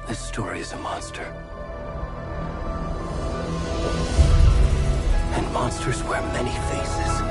This story is a monster. And monsters wear many faces.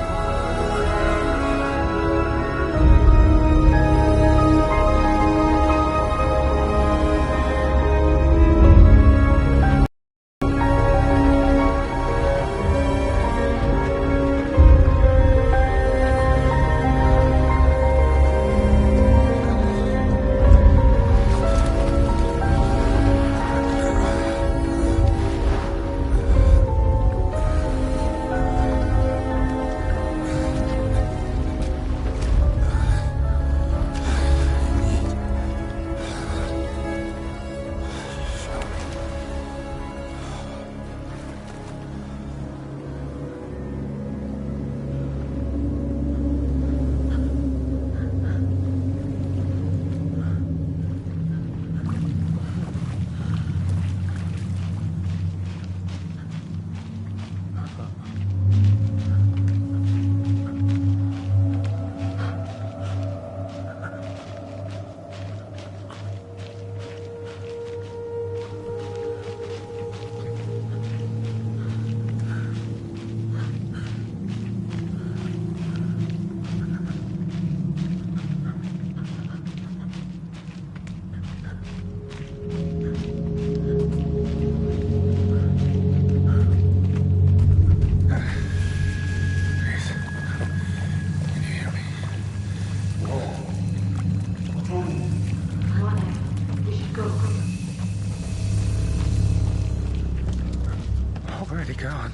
Already gone.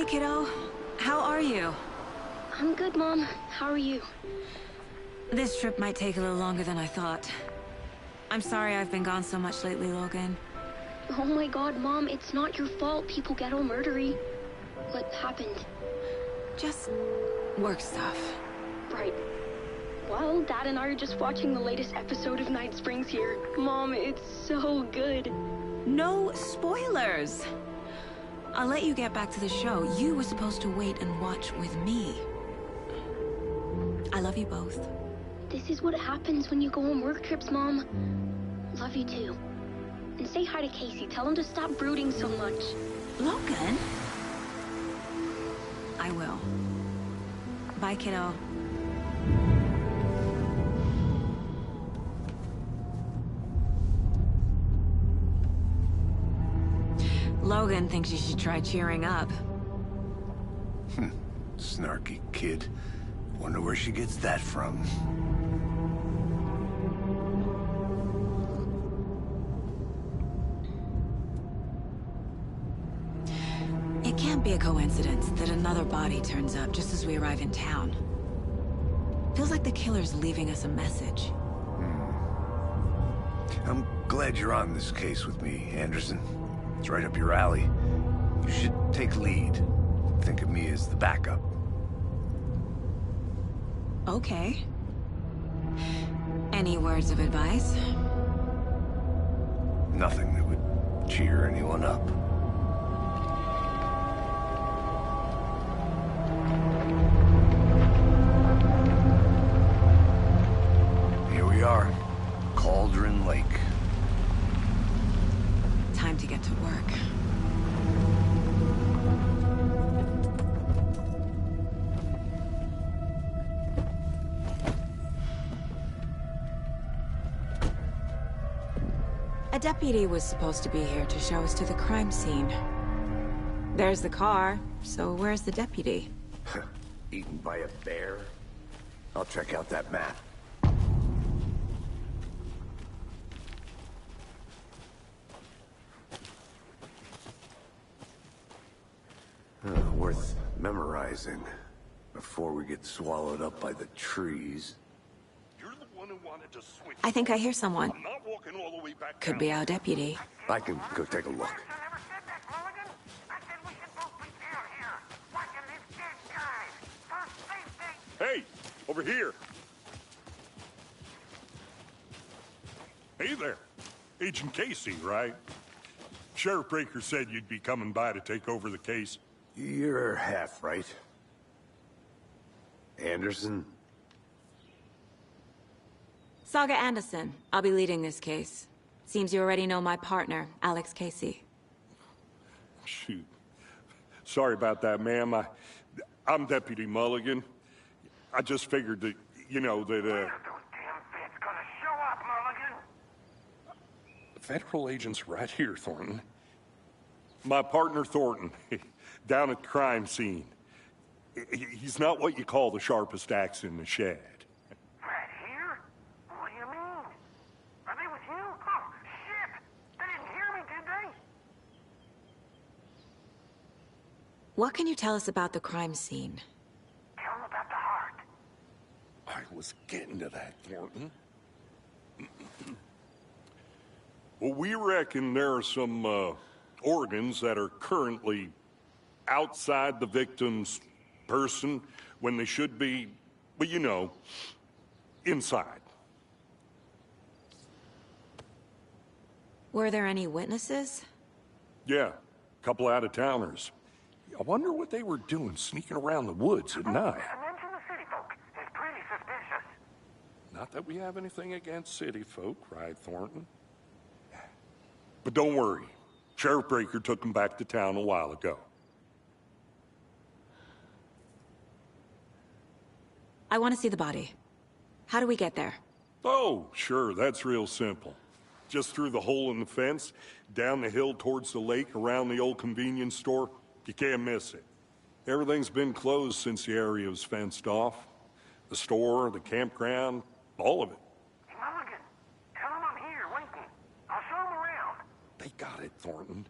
Hey, kiddo. How are you? I'm good, Mom. How are you? This trip might take a little longer than I thought. I'm sorry I've been gone so much lately, Logan. Oh my god, Mom, it's not your fault people get all murdery. What happened? Just work stuff. Right. Well, Dad and I are just watching the latest episode of Night Springs here. Mom, it's so good. No spoilers! I'll let you get back to the show. You were supposed to wait and watch with me. I love you both. This is what happens when you go on work trips, Mom. Love you too. And say hi to Casey. Tell him to stop brooding so much. Logan? I will. Bye, kiddo. Logan thinks you should try cheering up. Snarky kid. Wonder where she gets that from. It can't be a coincidence that another body turns up just as we arrive in town. Feels like the killer's leaving us a message. I'm glad you're on this case with me, Anderson. It's right up your alley. You should take lead. Think of me as the backup. Okay. Any words of advice? Nothing that would cheer anyone up. Here we are. Cauldron Lake. Time to get to work. A deputy was supposed to be here to show us to the crime scene. There's the car, so where's the deputy? Eaten by a bear? I'll check out that map. Worth memorizing before we get swallowed up by the trees. You're the one who wanted to switch. I think I hear someone. I'm not walking all the way back Could down. be our deputy. I can go take a look. I never said that, Mulligan. I said we should both be down here, watching this dead guy. First safety. Hey, over here. Hey there. Agent Casey, right? Sheriff Breaker said you'd be coming by to take over the case. You're half right. Anderson? Saga Anderson. I'll be leading this case. Seems you already know my partner, Alex Casey. Shoot. Sorry about that, ma'am. I'm Deputy Mulligan. I just figured that, you know, that, Those damn feds gonna show up, Mulligan. federal agent's right here, Thornton. My partner, Thornton, down at the crime scene. He's not what you call the sharpest axe in the shed. Right here? What do you mean? Are they with you? Oh, shit! They didn't hear me, did they? What can you tell us about the crime scene? Tell them about the heart. I was getting to that, Thornton. Well, we reckon there are some, organs that are currently outside the victim's person when they should be, well, you know, inside. Were there any witnesses? Yeah, a couple out-of-towners. I wonder what they were doing sneaking around the woods at night. Mention the city folk. It's pretty suspicious. Not that we have anything against city folk, right, Thornton? But don't worry. Sheriff Breaker took them back to town a while ago. I want to see the body. How do we get there? Oh, sure, that's real simple. Just through the hole in the fence, down the hill towards the lake, around the old convenience store. You can't miss it. Everything's been closed since the area was fenced off. The store, the campground, all of it. Hey, Mulligan, tell them I'm here waiting. I'll show them around. They got it, Thornton.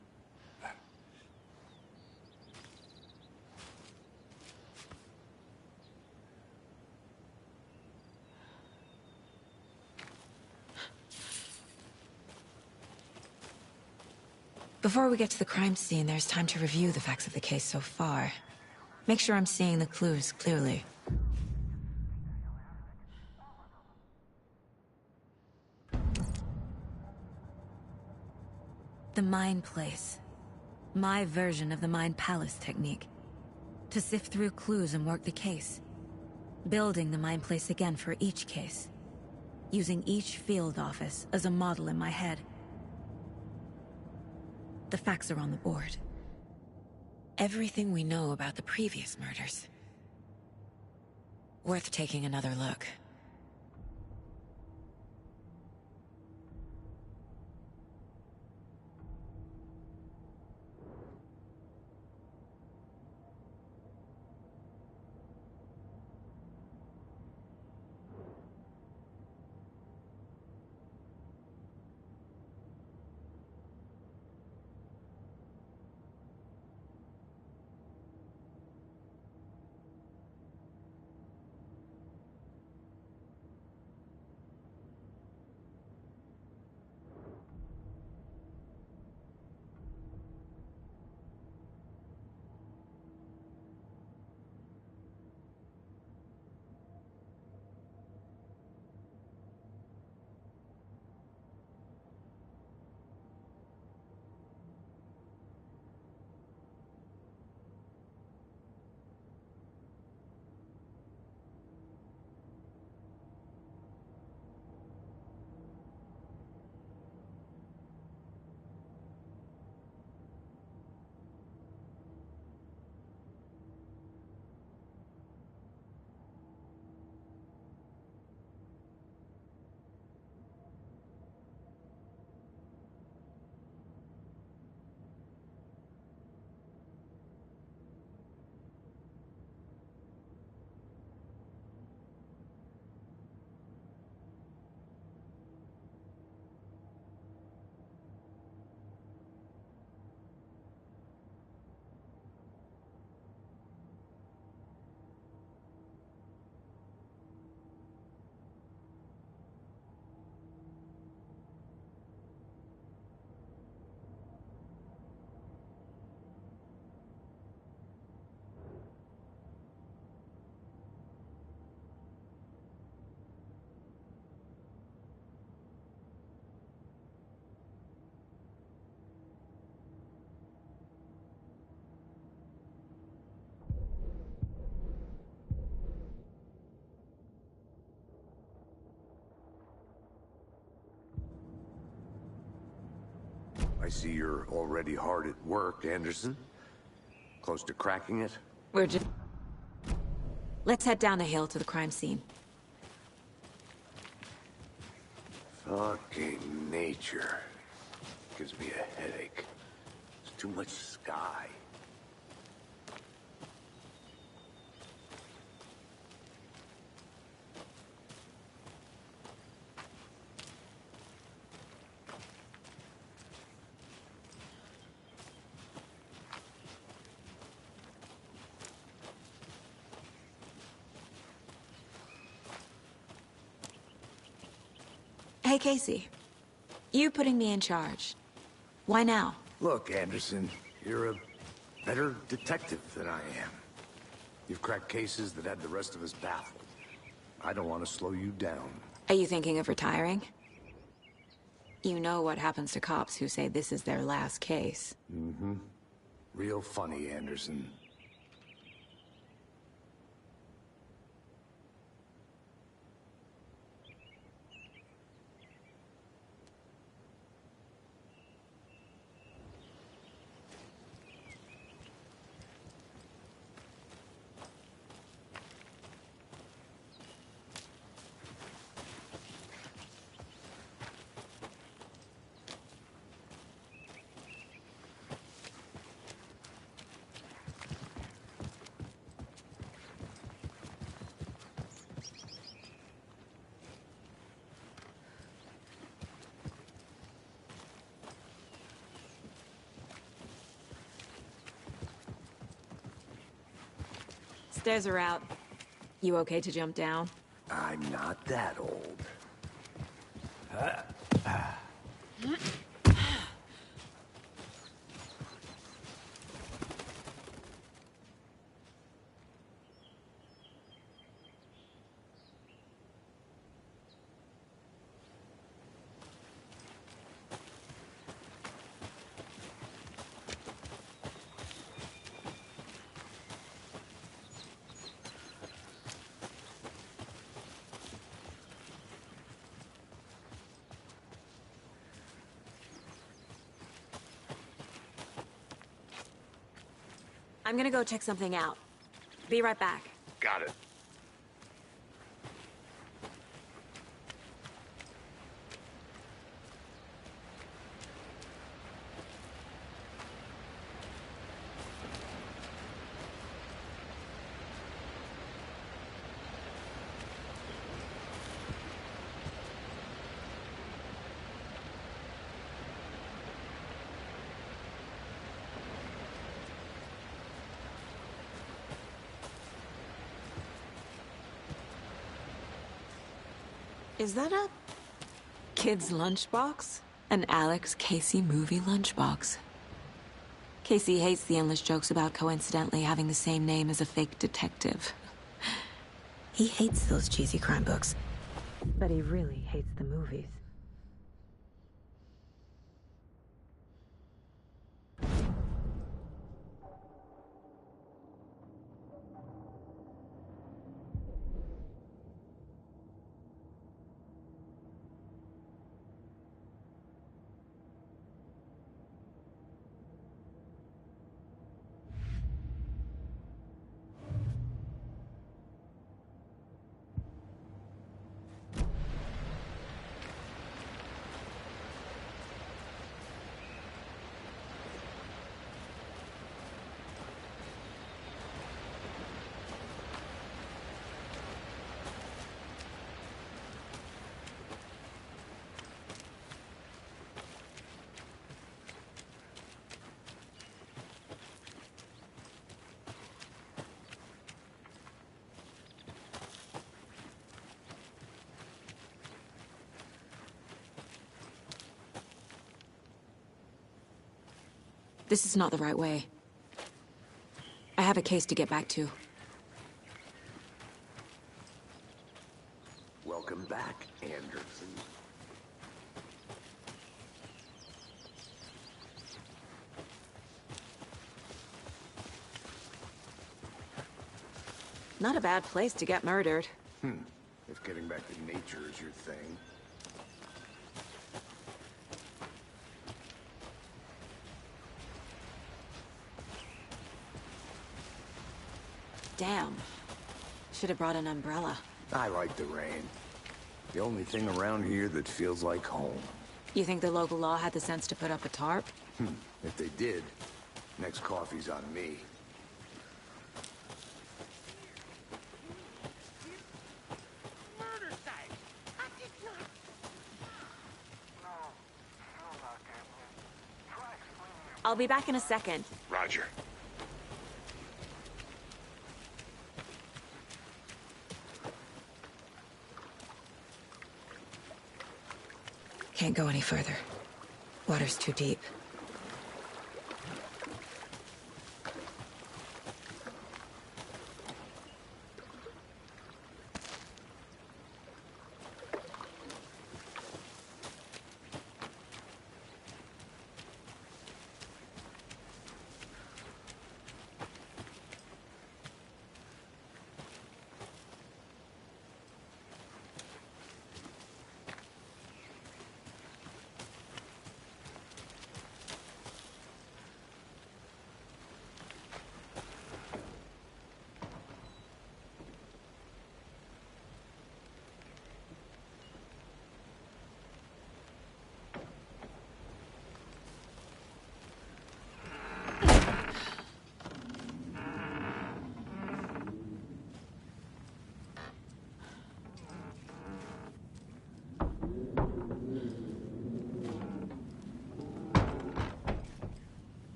Before we get to the crime scene, there's time to review the facts of the case so far. Make sure I'm seeing the clues clearly. The Mind Place. My version of the Mind Palace technique. To sift through clues and work the case. Building the Mind Place again for each case. Using each field office as a model in my head. The facts are on the board. Everything we know about the previous murders. Worth taking another look. I see you're already hard at work, Anderson. Close to cracking it? We're just... Let's head down the hill to the crime scene. Fucking nature. Gives me a headache. It's too much sky. Hey, Casey. You putting me in charge. Why now? Look, Anderson, you're a better detective than I am. You've cracked cases that had the rest of us baffled. I don't want to slow you down. Are you thinking of retiring? You know what happens to cops who say this is their last case. Mm-hmm. Real funny, Anderson. Stairs are out. You okay to jump down? I'm not that old. I'm gonna go check something out. Be right back. Got it. Is that a kid's lunchbox? An Alex Casey movie lunchbox. Casey hates the endless jokes about coincidentally having the same name as a fake detective. He hates those cheesy crime books. But he really hates the movies. This is not the right way. I have a case to get back to. Welcome back, Anderson. Not a bad place to get murdered. If getting back to nature is your thing. Damn. Should have brought an umbrella. I like the rain. The only thing around here that feels like home. You think the local law had the sense to put up a tarp? If they did, next coffee's on me. Murder site! I did not... No, still not getting it. Try explaining it. I'll be back in a second. Roger. Can't go any further. Water's too deep.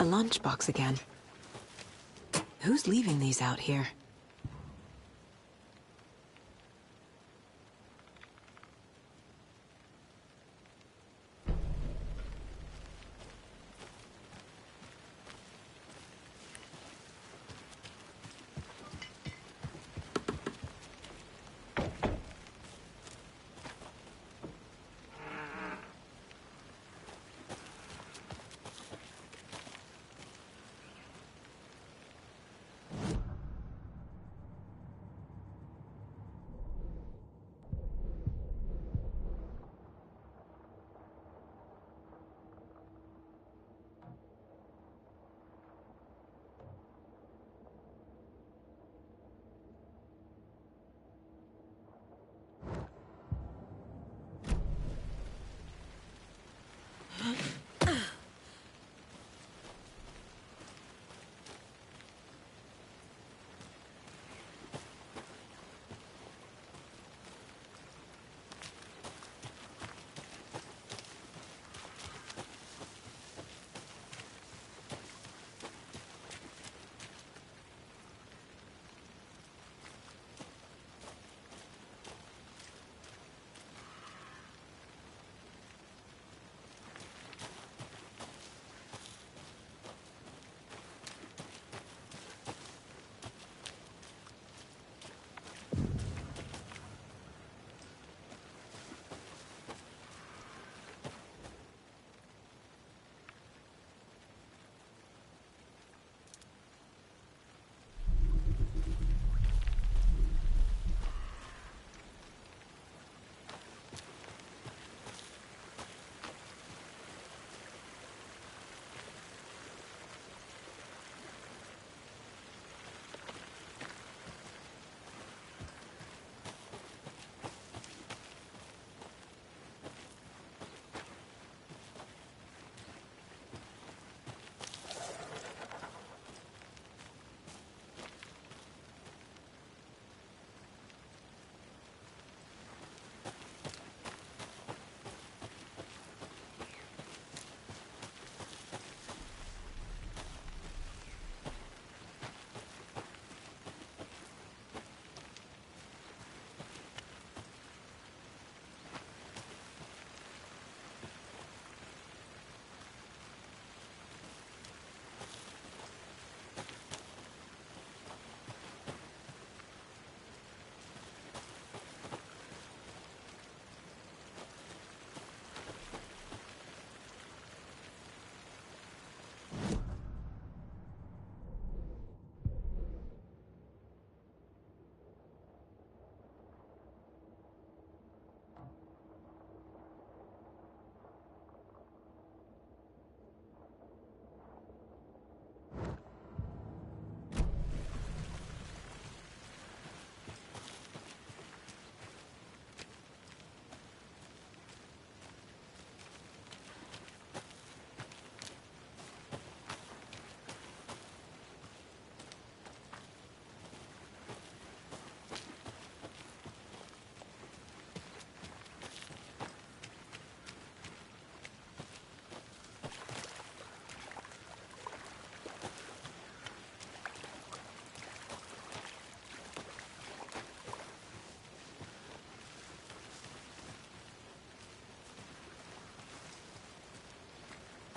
A lunchbox again. Who's leaving these out here?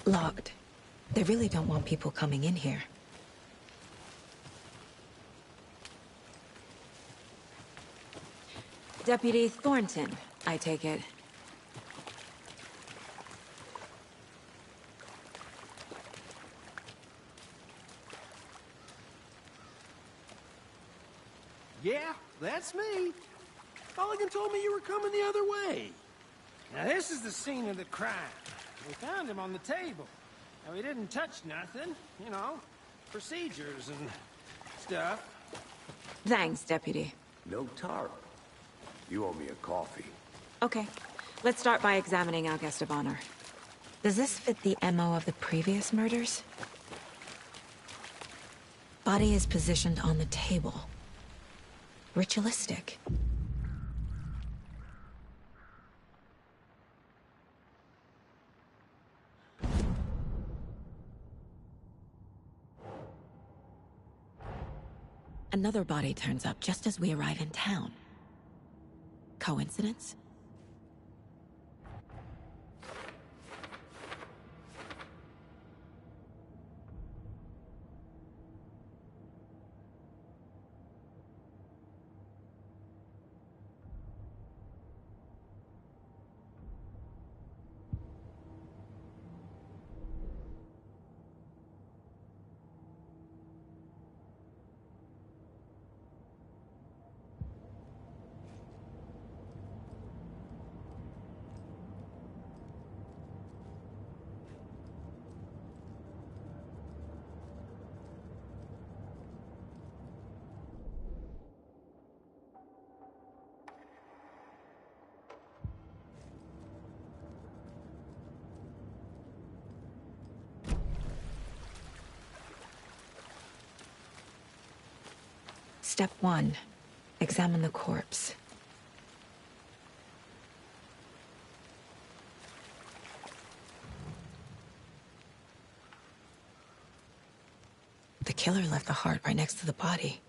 Locked. They really don't want people coming in here. Deputy Thornton, I take it. Yeah, that's me. Mulligan told me you were coming the other way. Now this is the scene of the crime. We found him on the table. And we didn't touch nothing, you know, procedures and stuff. Thanks, Deputy. No tar. You owe me a coffee. Okay, let's start by examining our guest of honor. Does this fit the MO of the previous murders? Body is positioned on the table. Ritualistic. Another body turns up just as we arrive in town. Coincidence? Step 1. Examine the corpse. The killer left the heart right next to the body.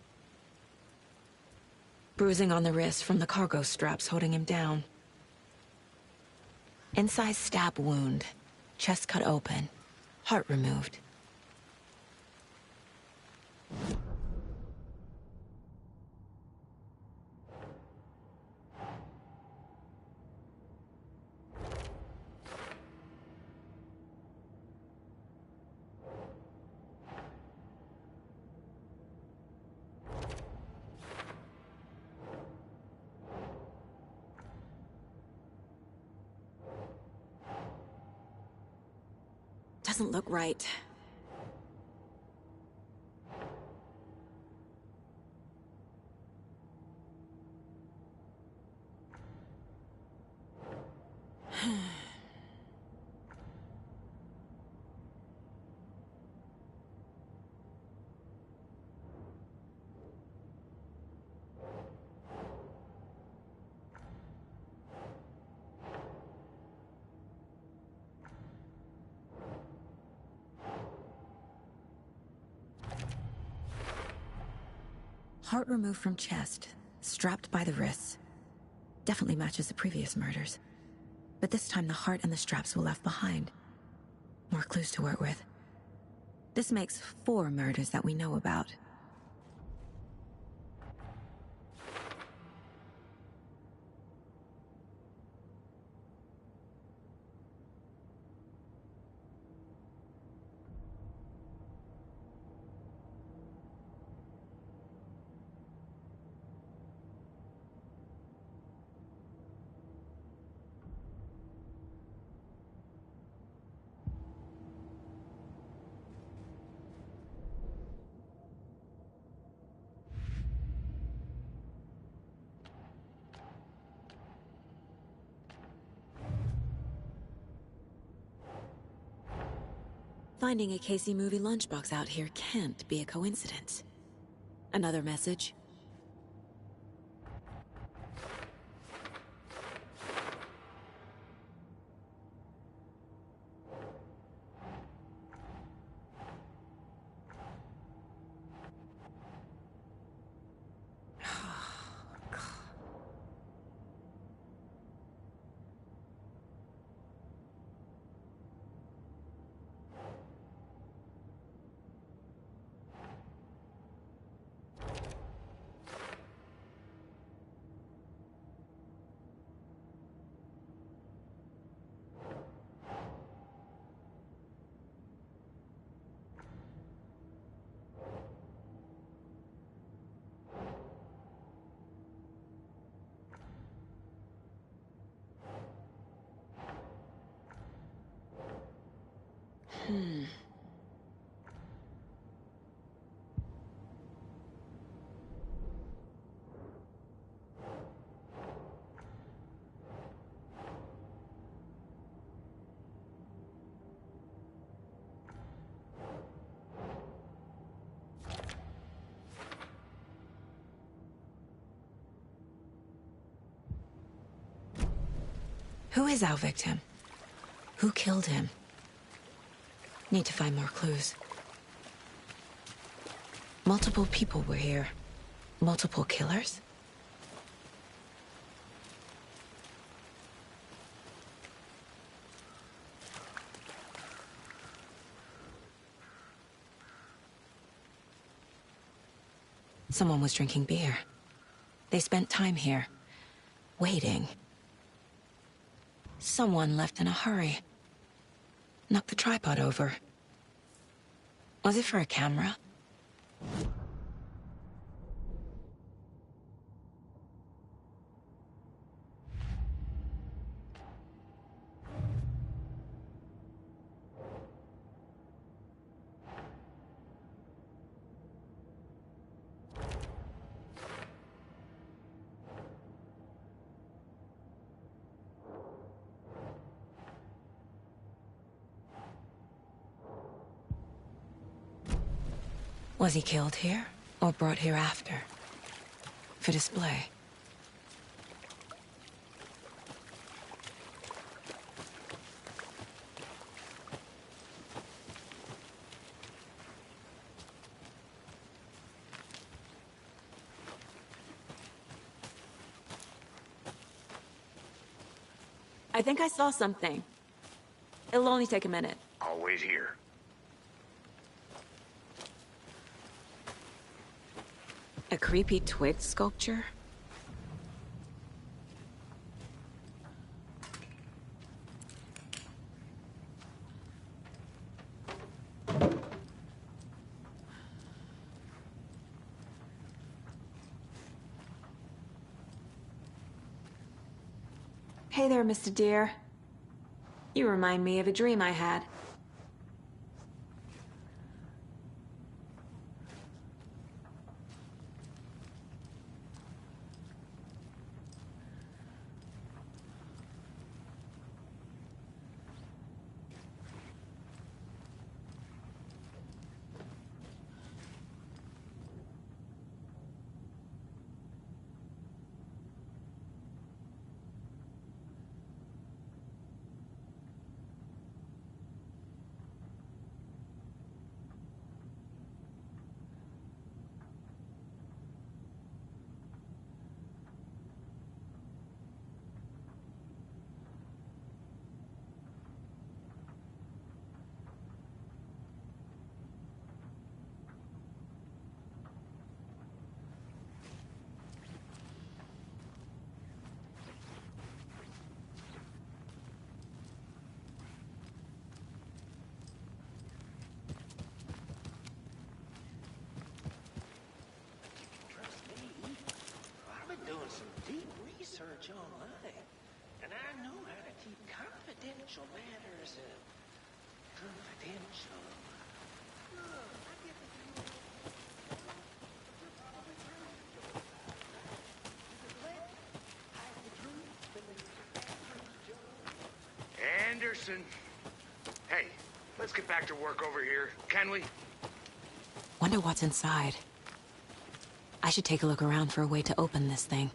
Bruising on the wrist from the cargo straps holding him down. Inside stab wound. Chest cut open. Heart removed. Doesn't look right. Heart removed from chest, strapped by the wrists. Definitely matches the previous murders. But this time the heart and the straps were left behind. More clues to work with. This makes 4 murders that we know about. Finding a Casey movie lunchbox out here can't be a coincidence. Another message? Who is our victim? Who killed him? Need to find more clues. Multiple people were here, Multiple killers? Someone was drinking beer. They spent time here, waiting. Someone left in a hurry. Knocked the tripod over. Was it for a camera? Was he killed here, or brought here after? For display? I think I saw something. It'll only take a minute. I'll wait here. A creepy twig sculpture? Hey there, Mr. Deer. You remind me of a dream I had. I've been doing some deep research online, and I know how to keep confidential matters confidential. Anderson. Hey, let's get back to work over here, can we? Wonder what's inside. I should take a look around for a way to open this thing.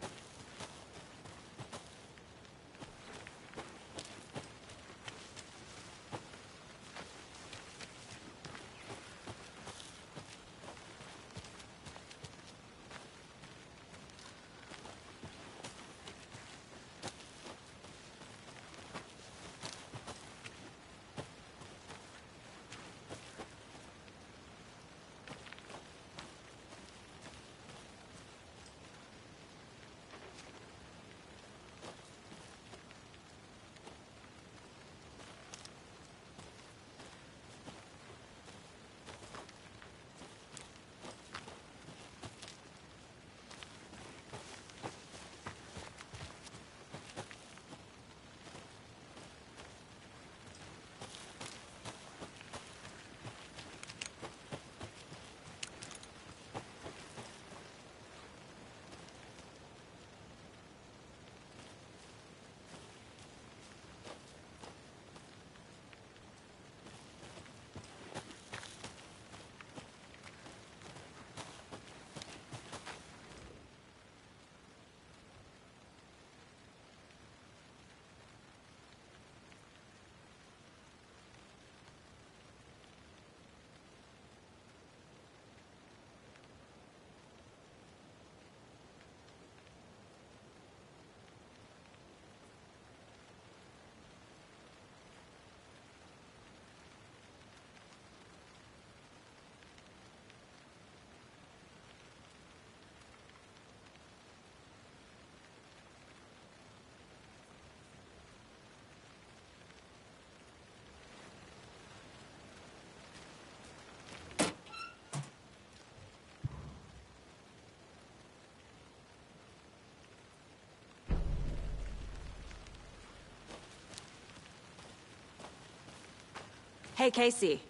Hey, Casey.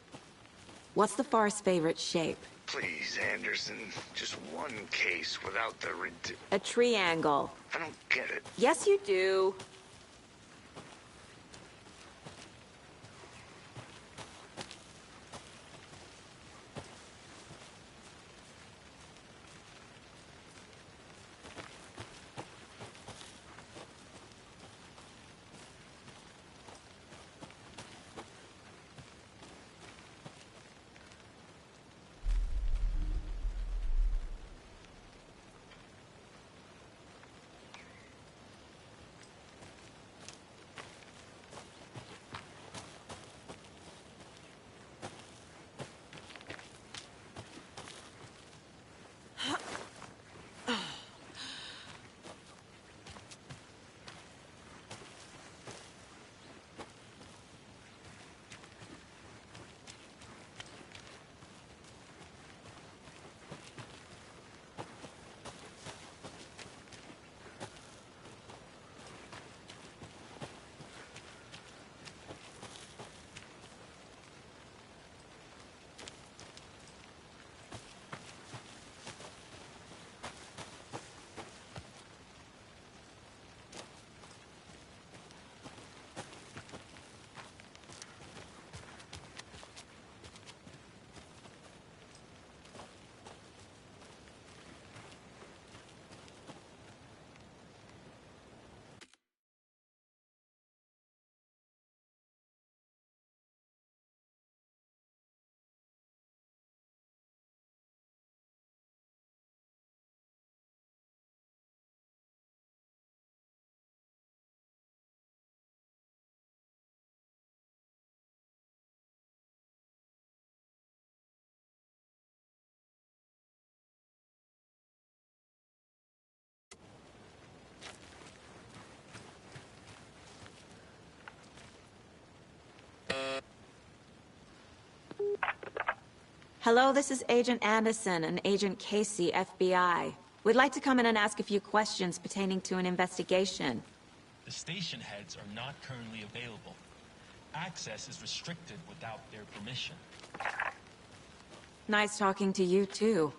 What's the far's favorite shape? Please, Anderson. Just one case without the A triangle. I don't get it. Yes, you do. Hello, this is Agent Anderson and Agent Casey, FBI. We'd like to come in and ask a few questions pertaining to an investigation. The station heads are not currently available. Access is restricted without their permission. Nice talking to you, too.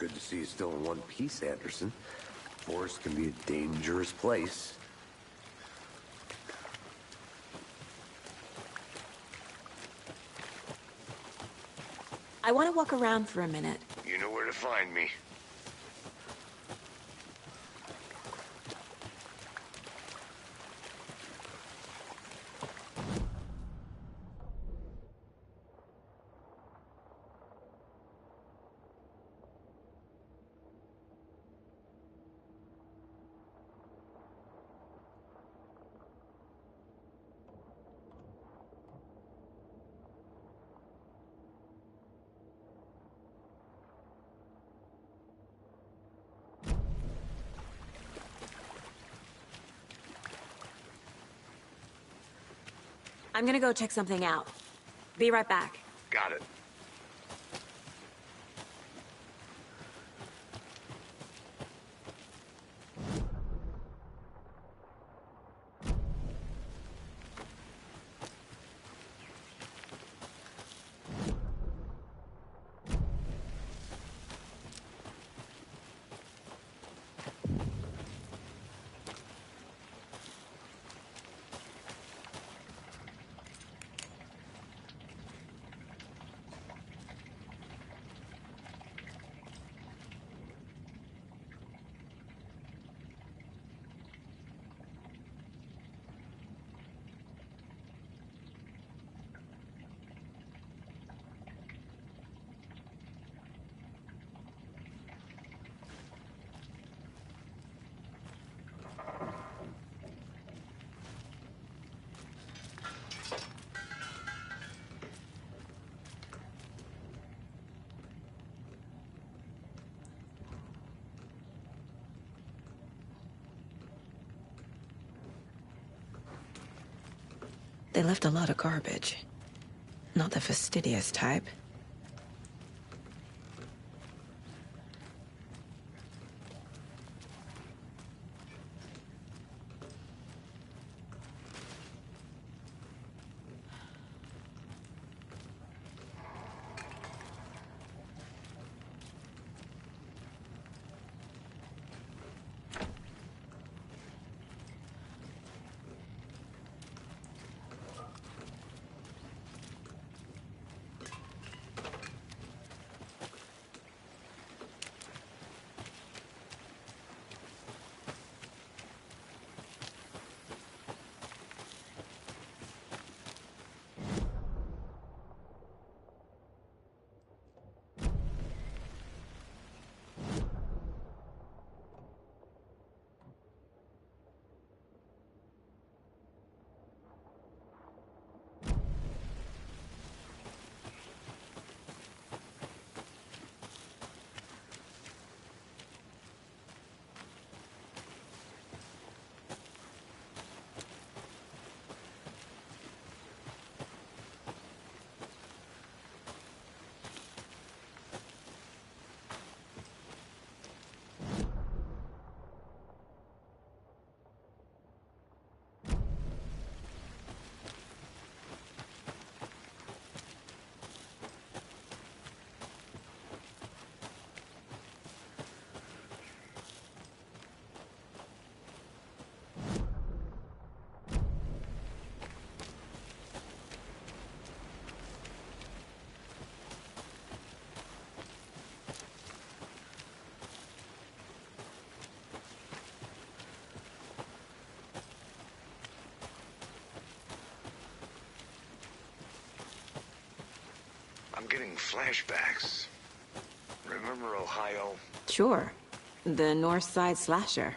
Good to see you still in one piece, Anderson. Forest can be a dangerous place. I want to walk around for a minute. You know where to find me. I'm gonna go check something out. Be right back. Got it. They left a lot of garbage. Not the fastidious type. I'm getting flashbacks. Remember Ohio? Sure. The North Side slasher.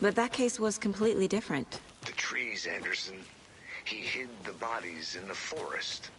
But that case was completely different. The trees, Anderson. He hid the bodies in the forest.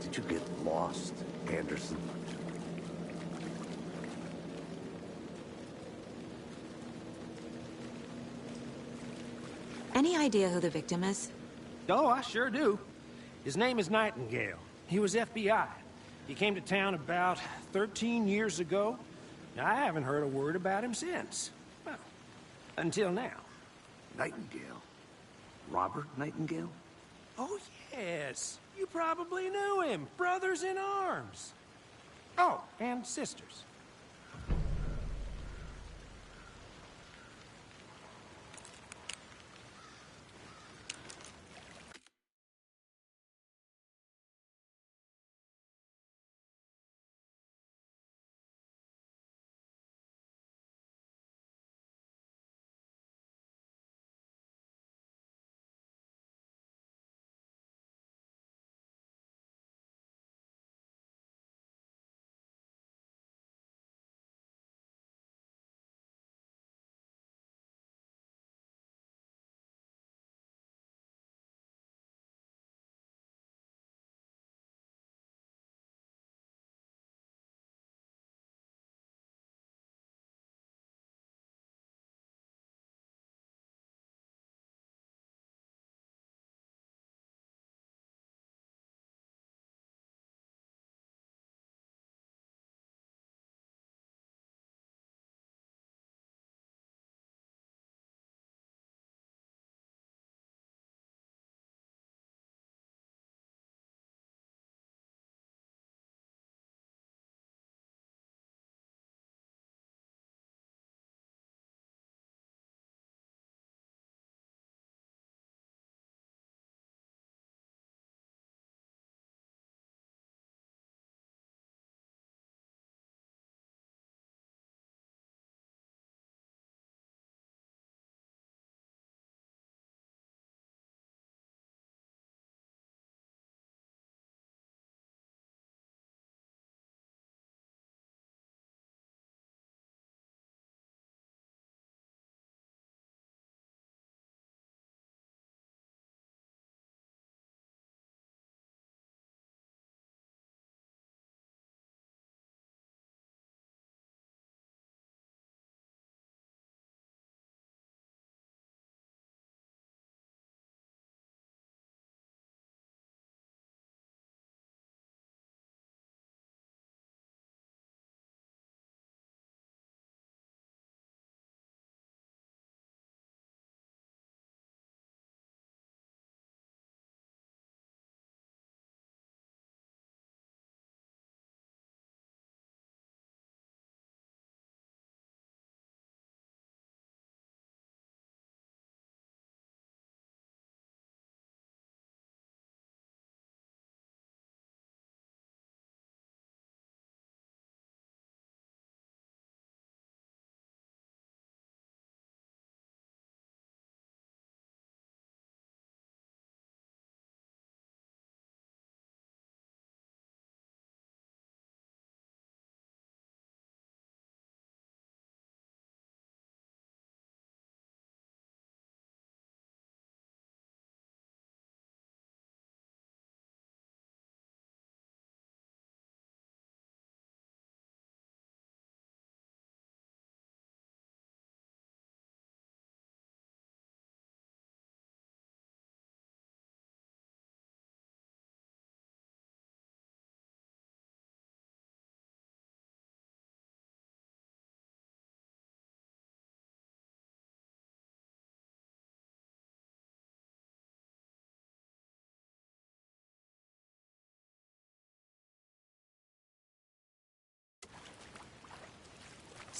Did you get lost, Anderson? Any idea who the victim is? Oh, I sure do. His name is Nightingale. He was FBI. He came to town about 13 years ago. I haven't heard a word about him since. Well, until now. Nightingale? Robert Nightingale? Oh, yes. You probably knew him. Brothers in arms. Oh, and sisters.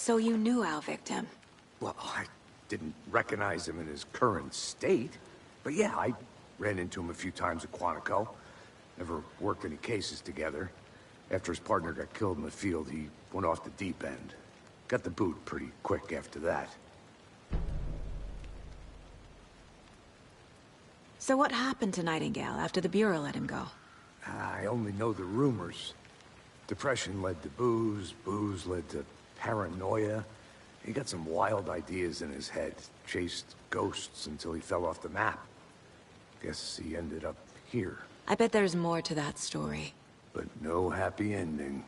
So you knew our victim? Well, I didn't recognize him in his current state. But yeah, I ran into him a few times at Quantico. Never worked any cases together. After his partner got killed in the field, he went off the deep end. Got the boot pretty quick after that. So what happened to Nightingale after the Bureau let him go? I only know the rumors. Depression led to booze, booze led to paranoia. He got some wild ideas in his head, chased ghosts until he fell off the map. Guess he ended up here. I bet there's more to that story. but no happy ending.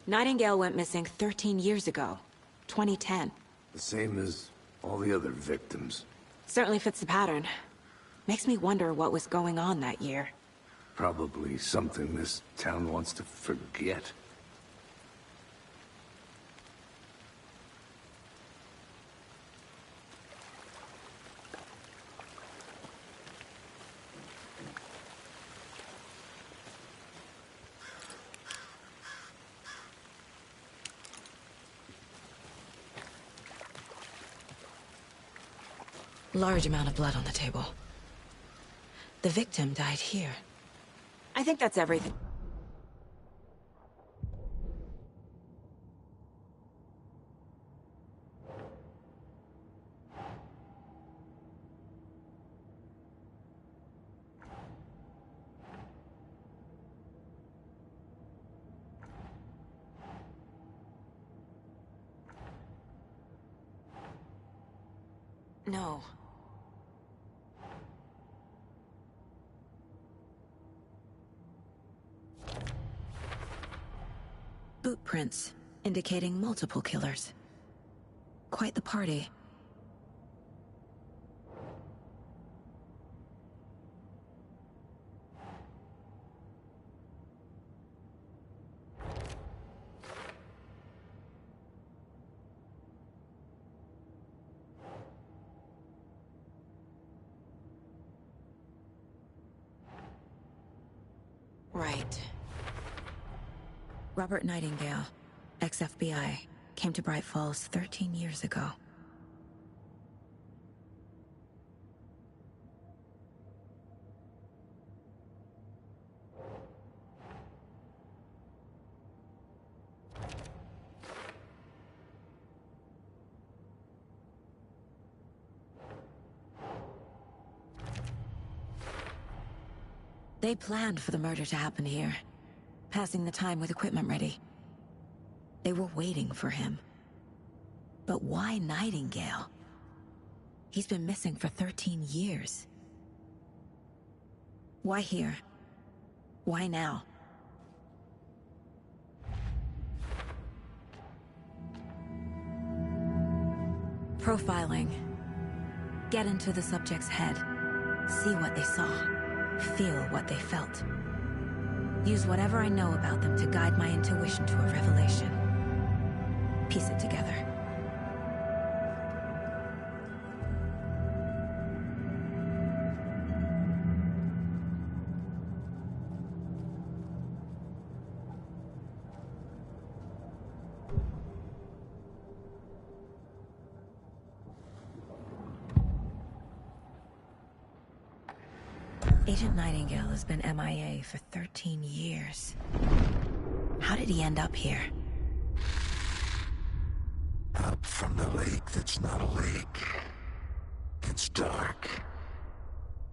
Nightingale went missing 13 years ago, 2010. The same as all the other victims. Certainly fits the pattern. Makes me wonder what was going on that year. Probably something this town wants to forget. Large amount of blood on the table. The victim died here. I think that's everything. No. Boot prints, indicating multiple killers. Quite the party. Right. Robert Nightingale, ex-FBI, came to Bright Falls 13 years ago. They planned for the murder to happen here, passing the time with equipment ready. They were waiting for him. But why Nightingale? He's been missing for 13 years. Why here? Why now? Profiling. Get into the subject's head. See what they saw. Feel what they felt. Use whatever I know about them to guide my intuition to a revelation. Piece it together. Agent Nightingale has been MIA for 13 years. How did he end up here? Up from the lake that's not a lake. It's dark.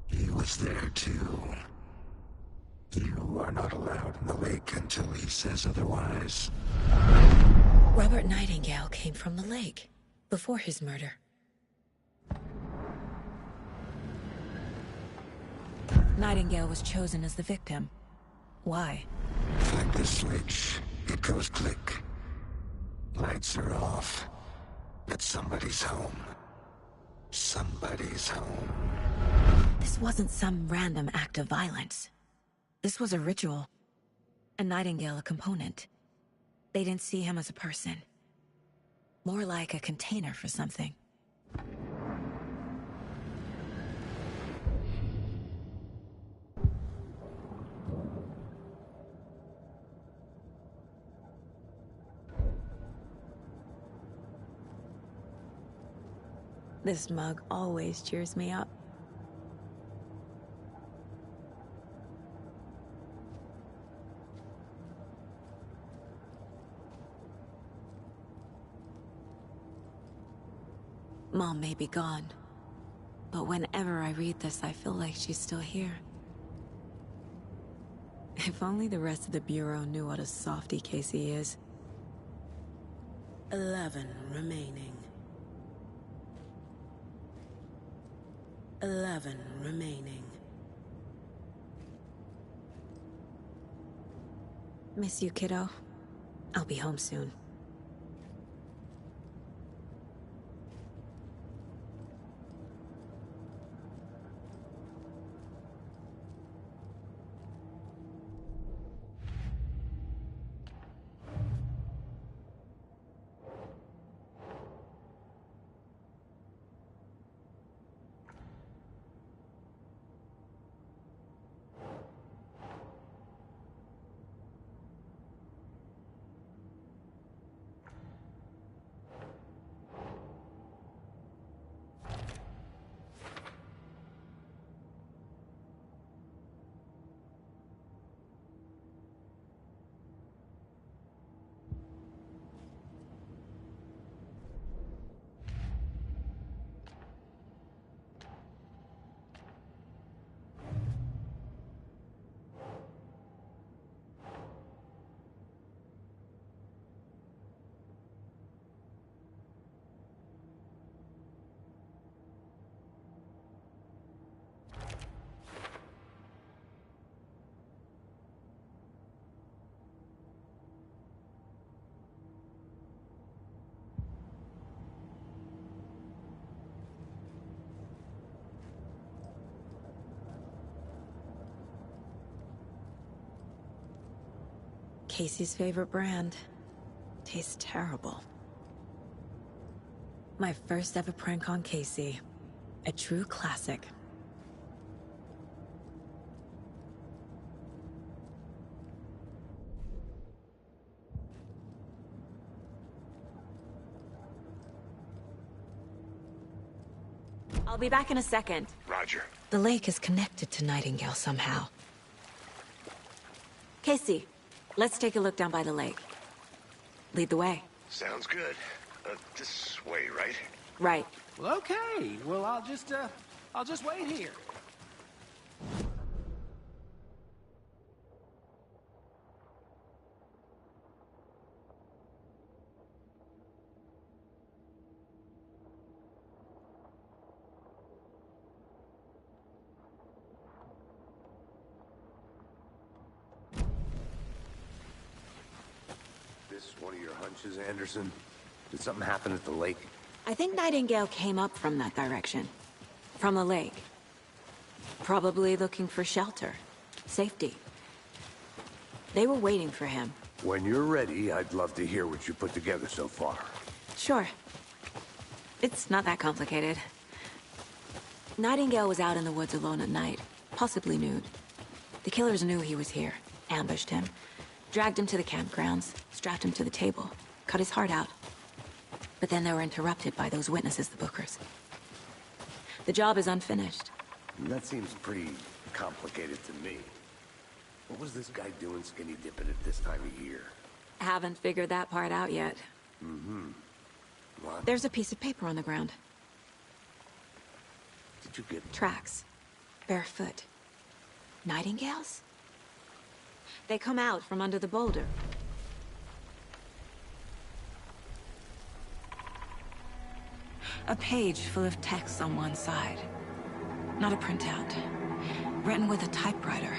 He was there too. You are not allowed in the lake until he says otherwise. Robert Nightingale came from the lake, before his murder. Nightingale was chosen as the victim. Why? Like the switch, it goes click. Lights are off. But somebody's home. Somebody's home. This wasn't some random act of violence. This was a ritual. A Nightingale a component. They didn't see him as a person. More like a container for something. This mug always cheers me up. Mom may be gone, but whenever I read this, I feel like she's still here. If only the rest of the Bureau knew what a softy Casey is. 11 remaining. 11 remaining. Miss you, kiddo. I'll be home soon. Casey's favorite brand. Tastes terrible. My first ever prank on Casey. A true classic. I'll be back in a second. Roger. The lake is connected to Nightingale somehow. Casey, let's take a look down by the lake. Lead the way. Sounds good. This way, right? Right. Well, okay. Well, I'll just wait here. This one of your hunches, Anderson? Did something happen at the lake? I think Nightingale came up from that direction. From the lake. Probably looking for shelter. Safety. They were waiting for him. When you're ready, I'd love to hear what you put together so far. Sure. It's not that complicated. Nightingale was out in the woods alone at night, possibly nude. The killers knew he was here, ambushed him, dragged him to the campgrounds, strapped him to the table, cut his heart out. But then they were interrupted by those witnesses, the Bookers. The job is unfinished. That seems pretty complicated to me. What was this guy doing skinny dipping at this time of year? Haven't figured that part out yet. What? There's a piece of paper on the ground. Did you get... Tracks. Barefoot. Nightingales? They come out from under the boulder. A page full of text on one side. Not a printout. Written with a typewriter.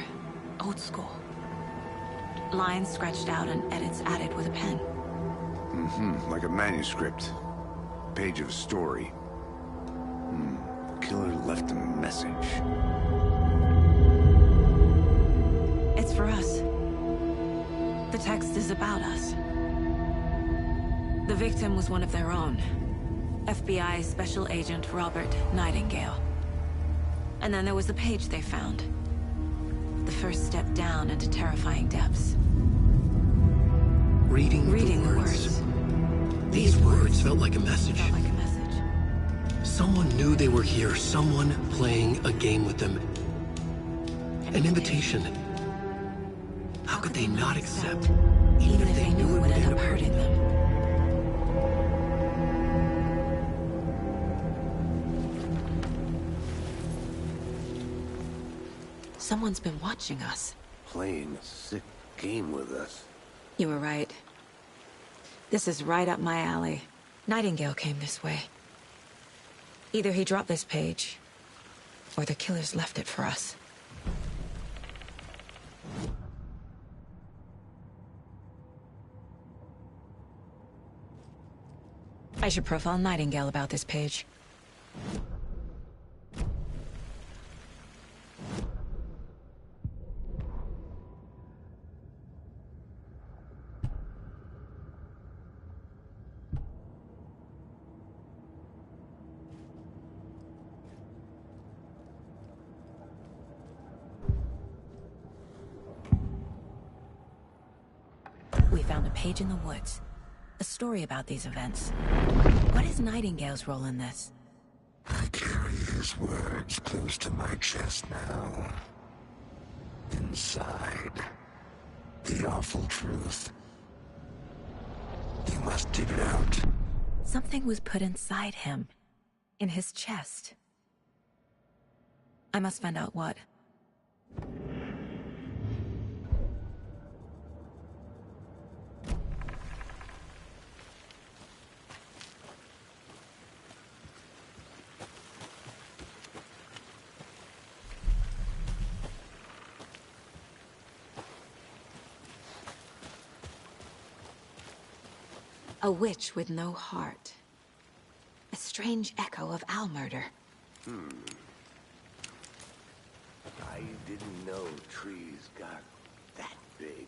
Old school. Lines scratched out and edits added with a pen. Like a manuscript. Page of a story. Killer left a message. It's for us. The text is about us. The victim was one of their own. FBI Special Agent Robert Nightingale. And then there was the page they found. The first step down into terrifying depths. Reading the words. These words felt like a message. Someone knew they were here, someone playing a game with them. An invitation. How could they not accept, even if they knew it would end up hurting them? Someone's been watching us. Playing a sick game with us. You were right. This is right up my alley. Nightingale came this way. Either he dropped this page, before the killers left it for us. I should profile Nightingale about this page. We found a page in the woods. A story about these events. What is Nightingale's role in this? I carry his words close to my chest now. Inside, the awful truth. You must dig it out. Something was put inside him. In his chest. I must find out what. A witch with no heart. A strange echo of owl murder. I didn't know trees got that big.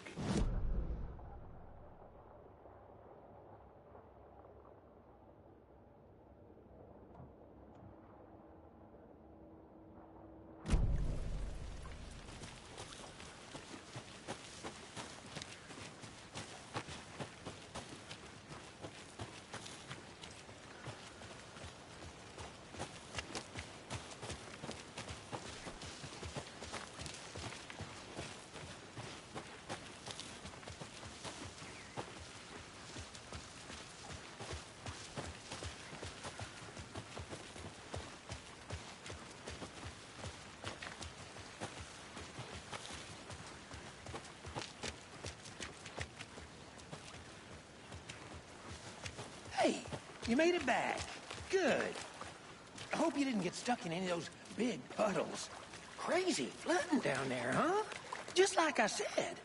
Hey, you made it back. Good. I hope you didn't get stuck in any of those big puddles. Crazy flooding down there, huh? Just like I said.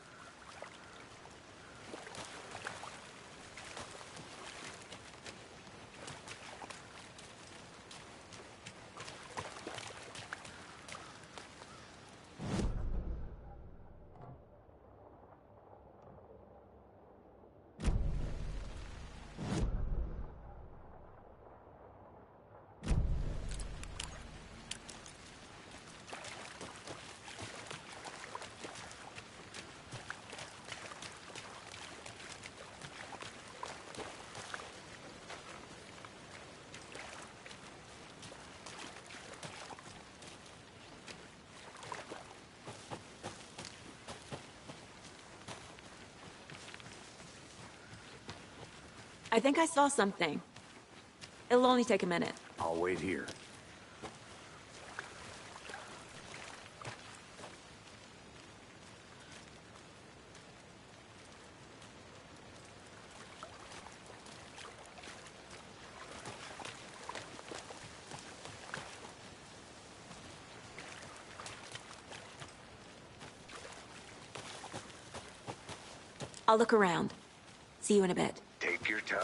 I think I saw something. It'll only take a minute. I'll wait here. I'll look around. See you in a bit. Take your time.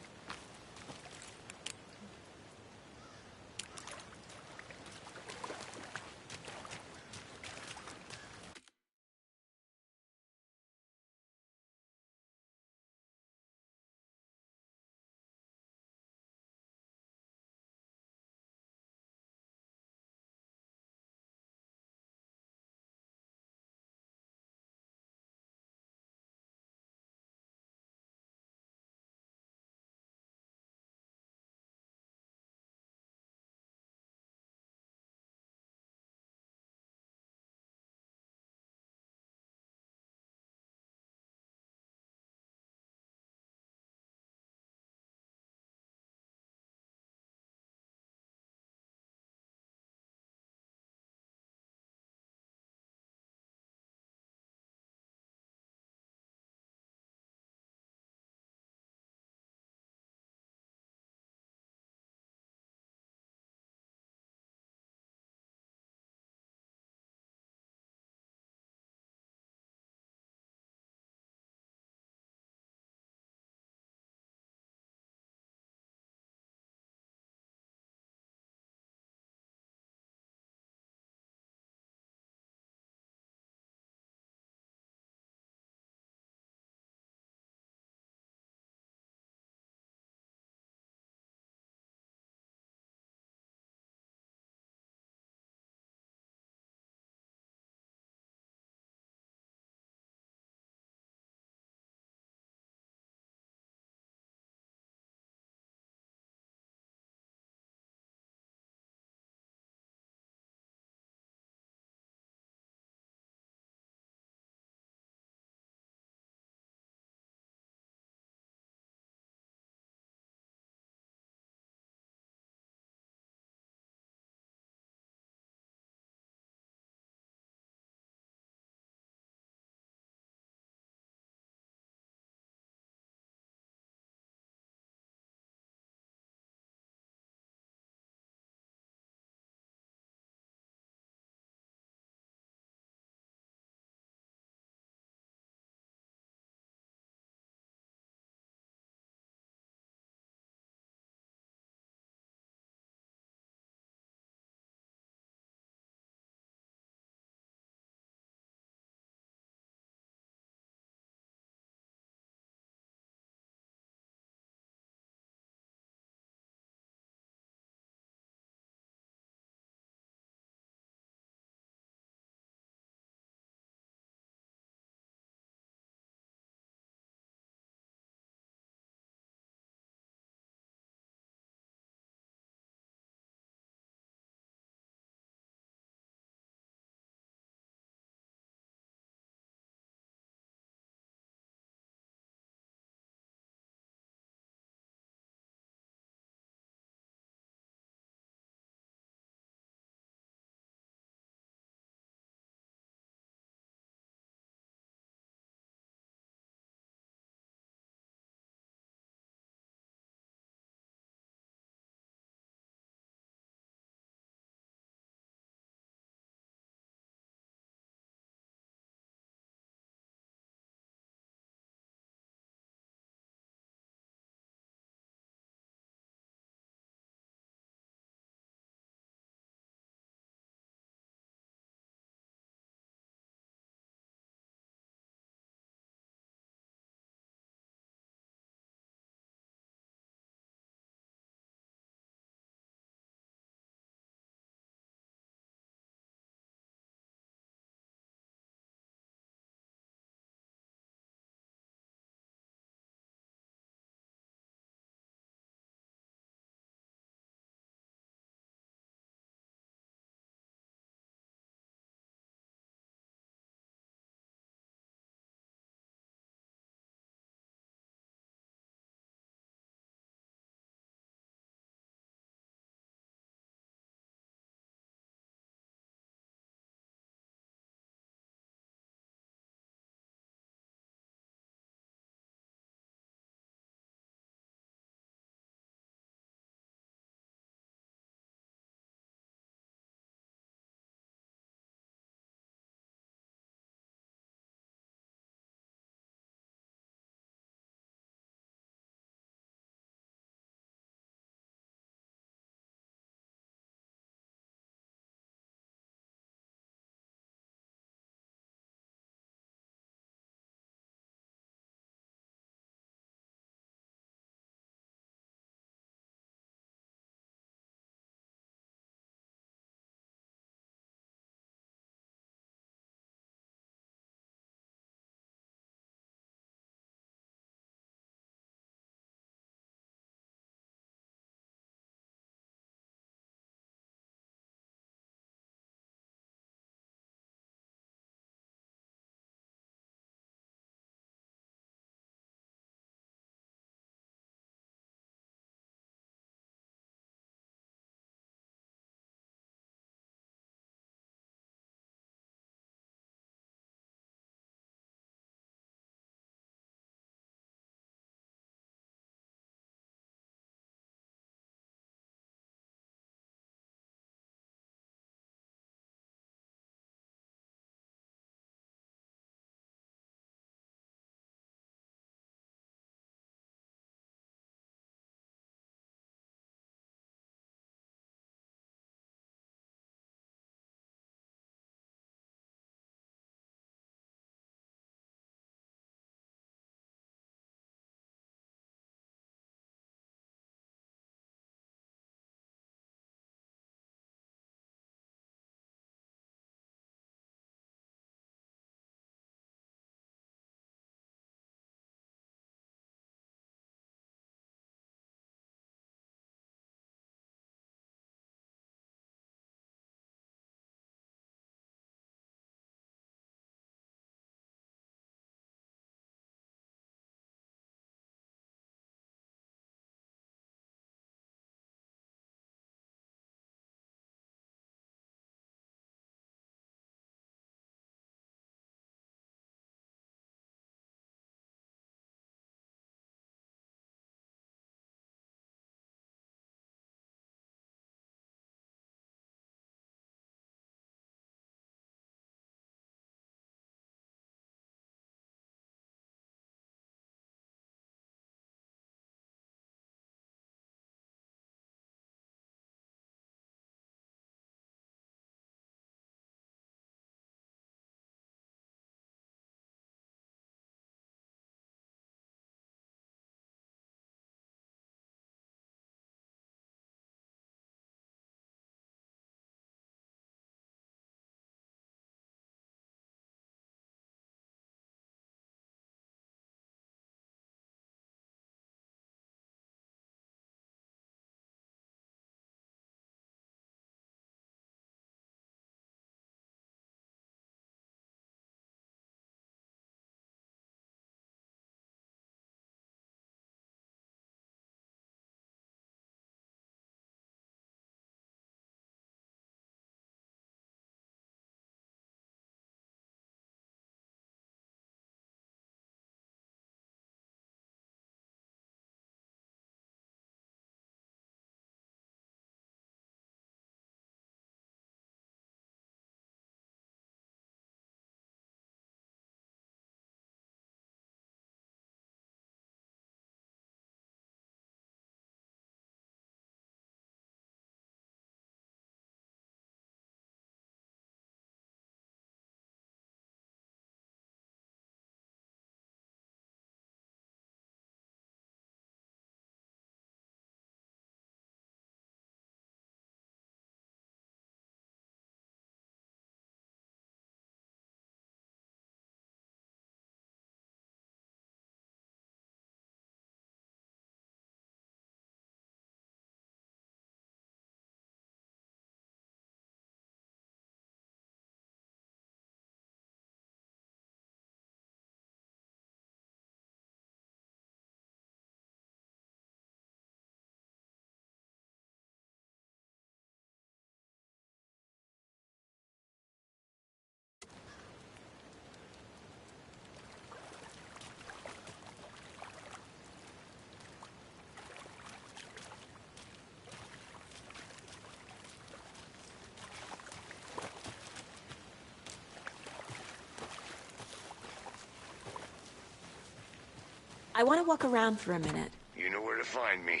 I want to walk around for a minute. You know where to find me.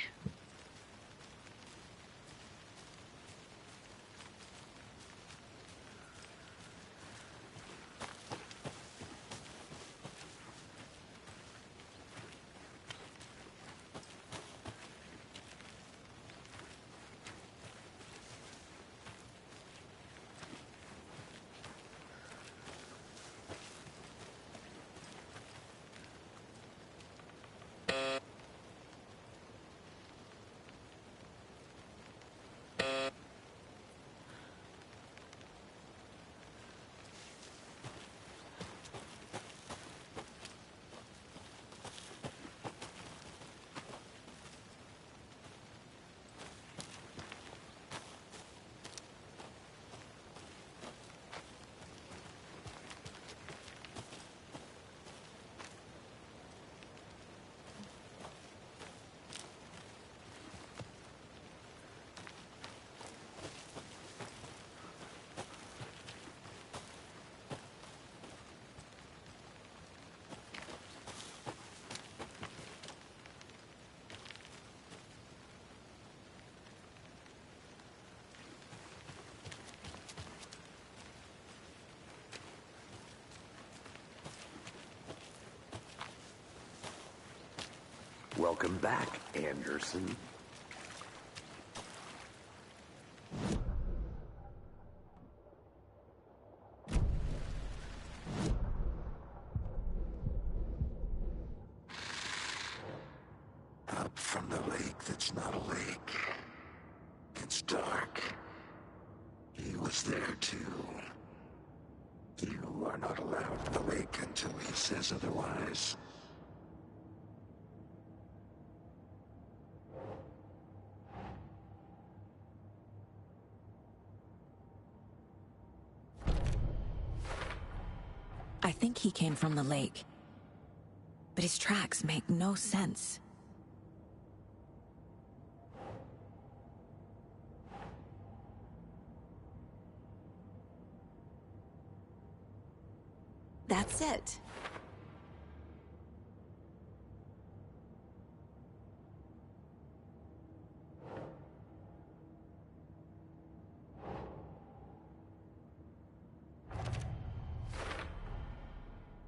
Welcome back, Anderson. Up from the lake that's not a lake. It's dark. He was there too. You are not allowed in the lake until he says otherwise. I think he came from the lake. But his tracks make no sense. That's it.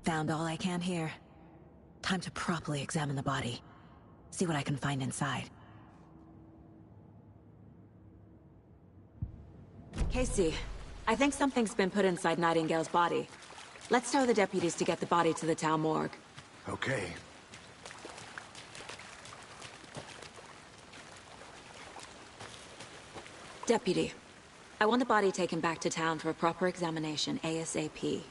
Found all I can here. Time to properly examine the body. See what I can find inside. Casey, I think something's been put inside Nightingale's body. Let's tell the deputies to get the body to the town morgue. Okay. Deputy, I want the body taken back to town for a proper examination, ASAP.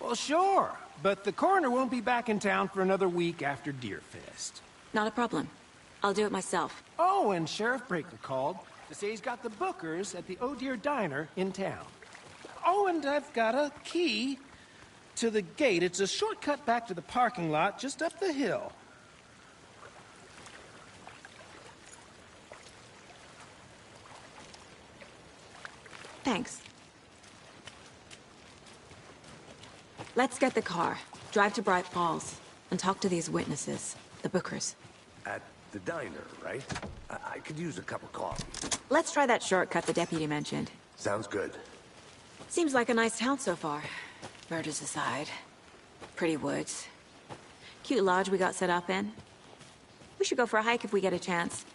Well, sure. But the coroner won't be back in town for another week after Deerfest. Not a problem. I'll do it myself. Oh, and Sheriff Breaker called to say he's got the bookers at the Oh Dear Diner in town. Oh, and I've got a key to the gate. It's a shortcut back to the parking lot just up the hill. Thanks. Let's get the car, drive to Bright Falls, and talk to these witnesses, the bookers. At the diner, right? I could use a cup of coffee. Let's try that shortcut the deputy mentioned. Sounds good. Seems like a nice town so far. Murders aside. Pretty woods. Cute lodge we got set up in. We should go for a hike if we get a chance.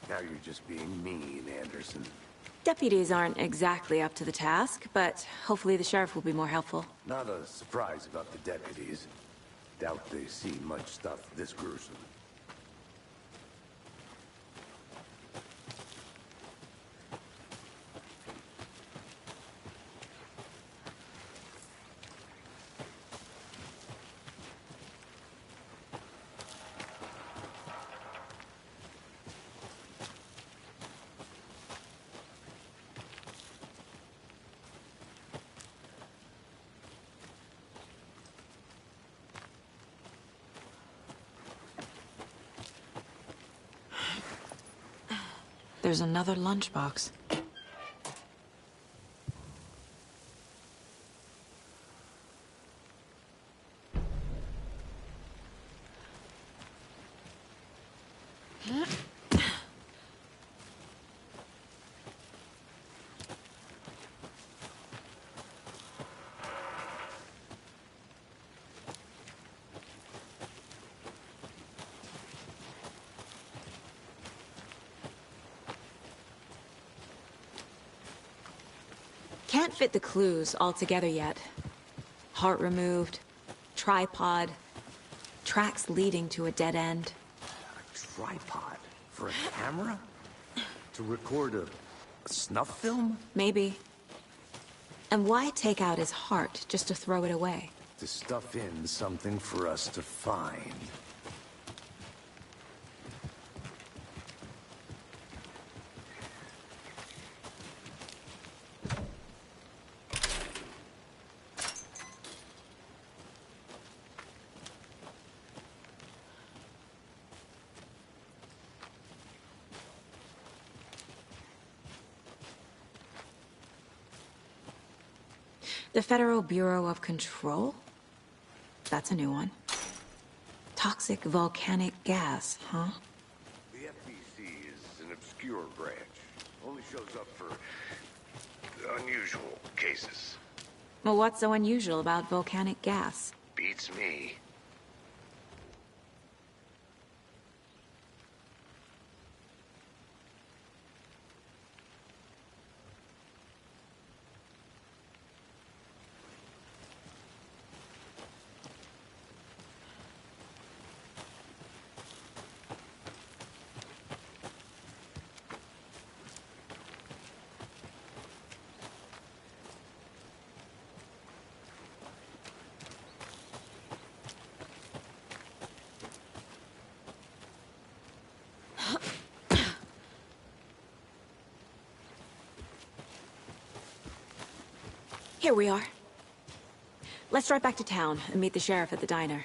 Now you're just being mean, Anderson. Deputies aren't exactly up to the task, but hopefully the sheriff will be more helpful. Not a surprise about the deputies. Doubt they see much stuff this gruesome. There's another lunchbox. Can't fit the clues all together yet. Heart removed, tripod, tracks leading to a dead end. A tripod? For a camera? To record a snuff film? Maybe. And why take out his heart just to throw it away? To stuff in something for us to find. The Federal Bureau of Control? That's a new one. Toxic volcanic gas, huh? The FBC is an obscure branch. Only shows up for unusual cases. Well, what's so unusual about volcanic gas? Beats me. Here we are. Let's drive back to town and meet the sheriff at the diner.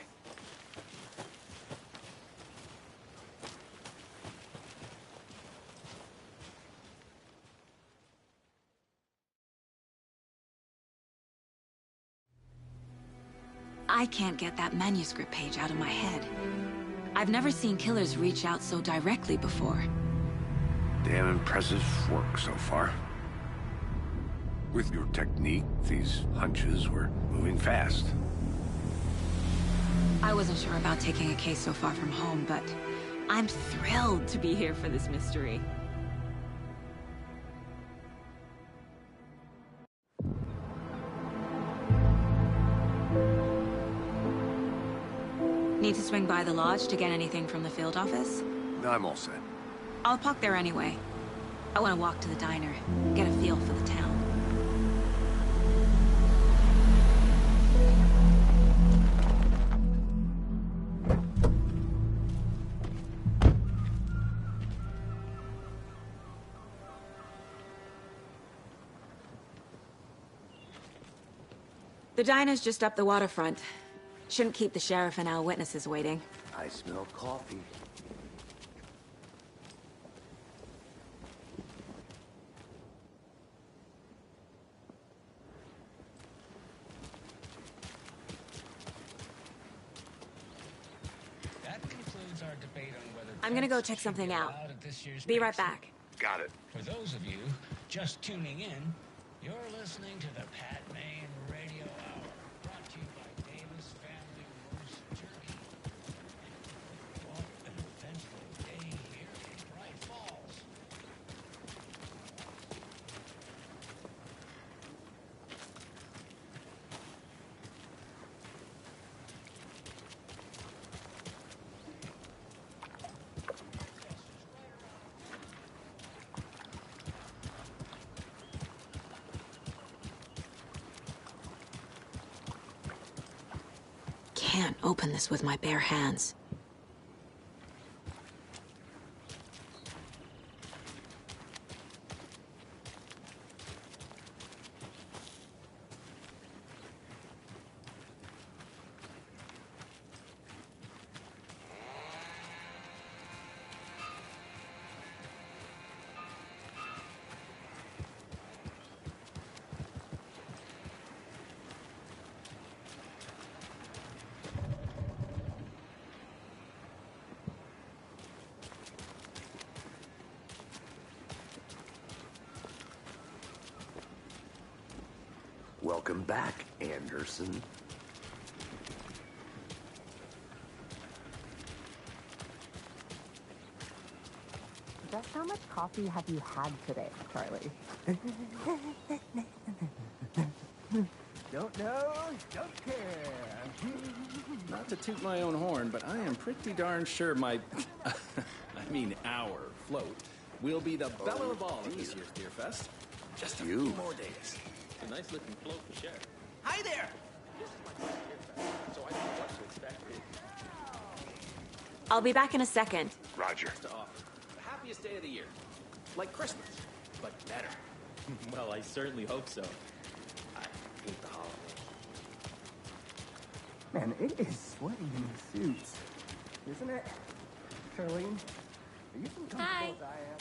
I can't get that manuscript page out of my head. I've never seen killers reach out so directly before. Damn impressive work so far. With your technique, these hunches were moving fast. I wasn't sure about taking a case so far from home, but I'm thrilled to be here for this mystery. Need to swing by the lodge to get anything from the field office? I'm all set. I'll park there anyway. I want to walk to the diner, get a feel for the town. The diner's just up the waterfront. Shouldn't keep the sheriff and our witnesses waiting. I smell coffee. That concludes our debate on whether I'm gonna go check something out. Be right back. Got it. For those of you just tuning in, you're listening to the Pat Maine Radio Hour, brought to you by Davis Family Roast Turkey. What an eventful day here in Bright Falls. Can't open this with my bare hands. Welcome back, Anderson. just how much coffee have you had today, Charlie? Don't know, don't care. Not to toot my own horn, but I am pretty darn sure my, I mean our float will be the belle of all at this year's Beer Fest. Just a few more days. It's a nice looking float for sure. Hi there! This is my first Beer Fest, so I don't know what to expect. I'll be back in a second. Roger. To offer the happiest day of the year. Like Christmas, but better. Well, I certainly hope so. I hate the holidays. Man, it is sweaty in these suits, isn't it? Charlene, are you as comfortable as I am?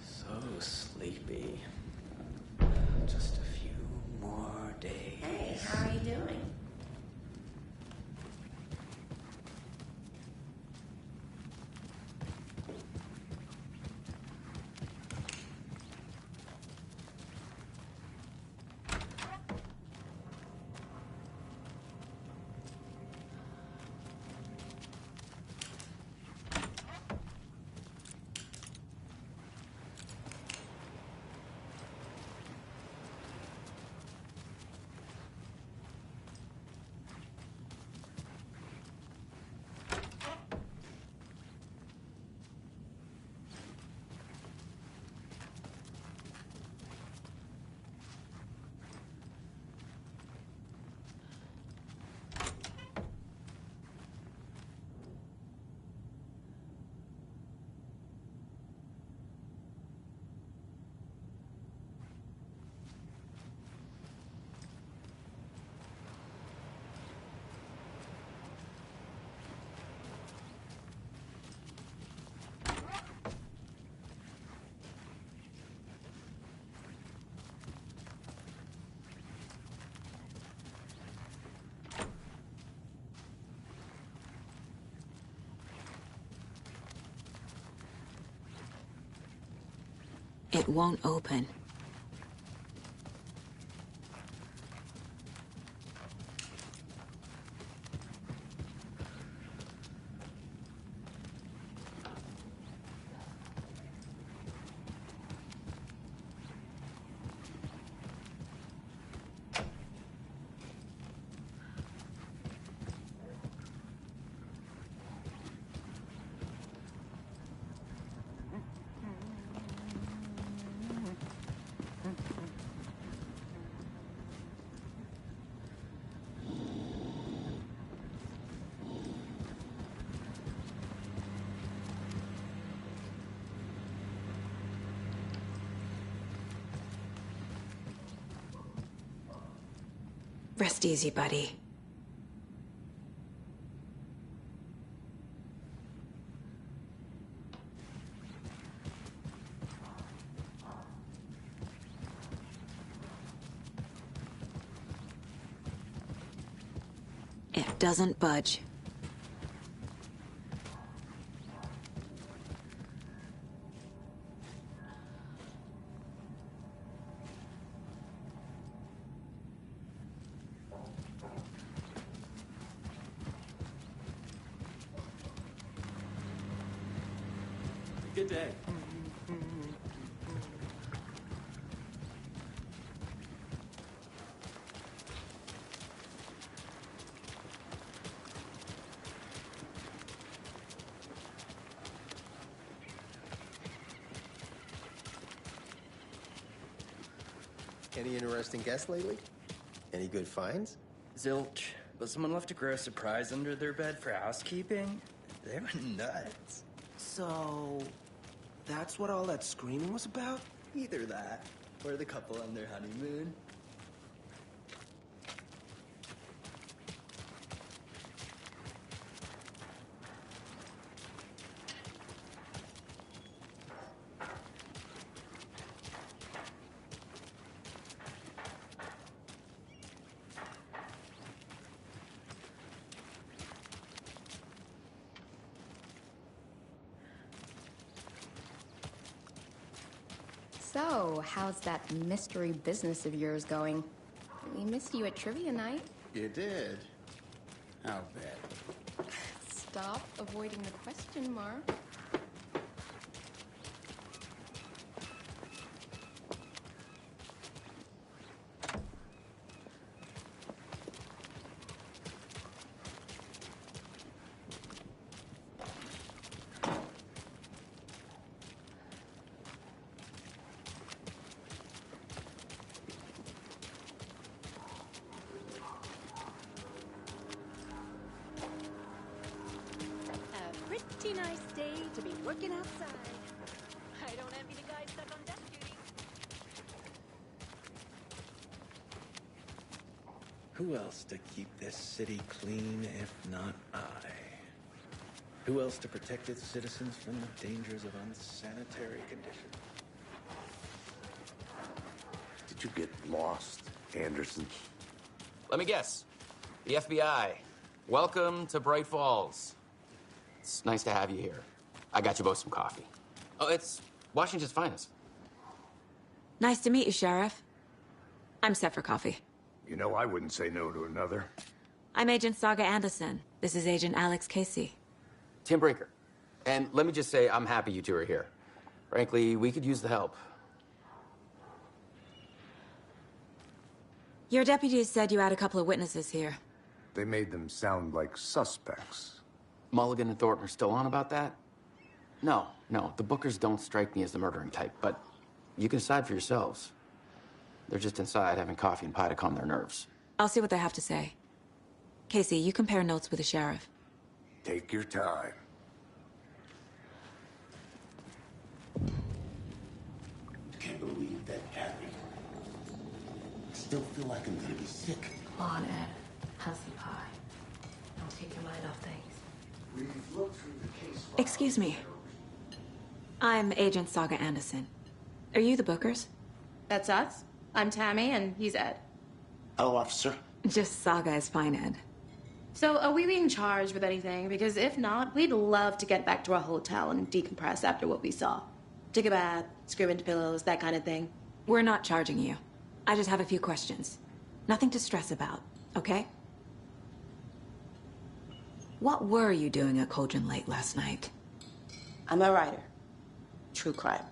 So sleepy. Just a few more days. Hey, how are you doing? It won't open. Rest easy, buddy. It doesn't budge. Good day. Any interesting guests lately? Any good finds? Zilch, but someone left a gross surprise under their bed for housekeeping. They went nuts. So, that's what all that screaming was about? Either that, or the couple on their honeymoon. So, how's that mystery business of yours going? We missed you at trivia night. You did? How bad? Stop avoiding the question, Mar. Pretty nice day to be working outside. I don't envy the guy stuck on desk duty. Who else to keep this city clean if not I? Who else to protect its citizens from the dangers of unsanitary conditions? Did you get lost, Anderson? Let me guess. The FBI. Welcome to Bright Falls. It's nice to have you here. I got you both some coffee. Oh, it's Washington's finest. Nice to meet you, Sheriff. I'm set for coffee. You know, I wouldn't say no to another. I'm Agent Saga Anderson. This is Agent Alex Casey. Tim Brinker. And let me just say, I'm happy you two are here. Frankly, we could use the help. Your deputies said you had a couple of witnesses here. They made them sound like suspects. Mulligan and Thornton are still on about that? No, the Bookers don't strike me as the murdering type, but you can decide for yourselves. They're just inside having coffee and pie to calm their nerves. I'll see what they have to say. Casey, you compare notes with the sheriff. Take your time. Can't believe that happened. I still feel like I'm gonna be sick. Come on, Ed. Have some pie. Don't take your mind off things. We've looked through the case file. Excuse me. I'm Agent Saga Anderson. Are you the Bookers? That's us. I'm Tammy, and he's Ed. Hello, officer. Just Saga is fine, Ed. So, are we being charged with anything? Because if not, we'd love to get back to our hotel and decompress after what we saw. Take a bath, scream into pillows, that kind of thing. We're not charging you. I just have a few questions. Nothing to stress about, okay? What were you doing at Cauldron Lake last night? I'm a writer. True crime.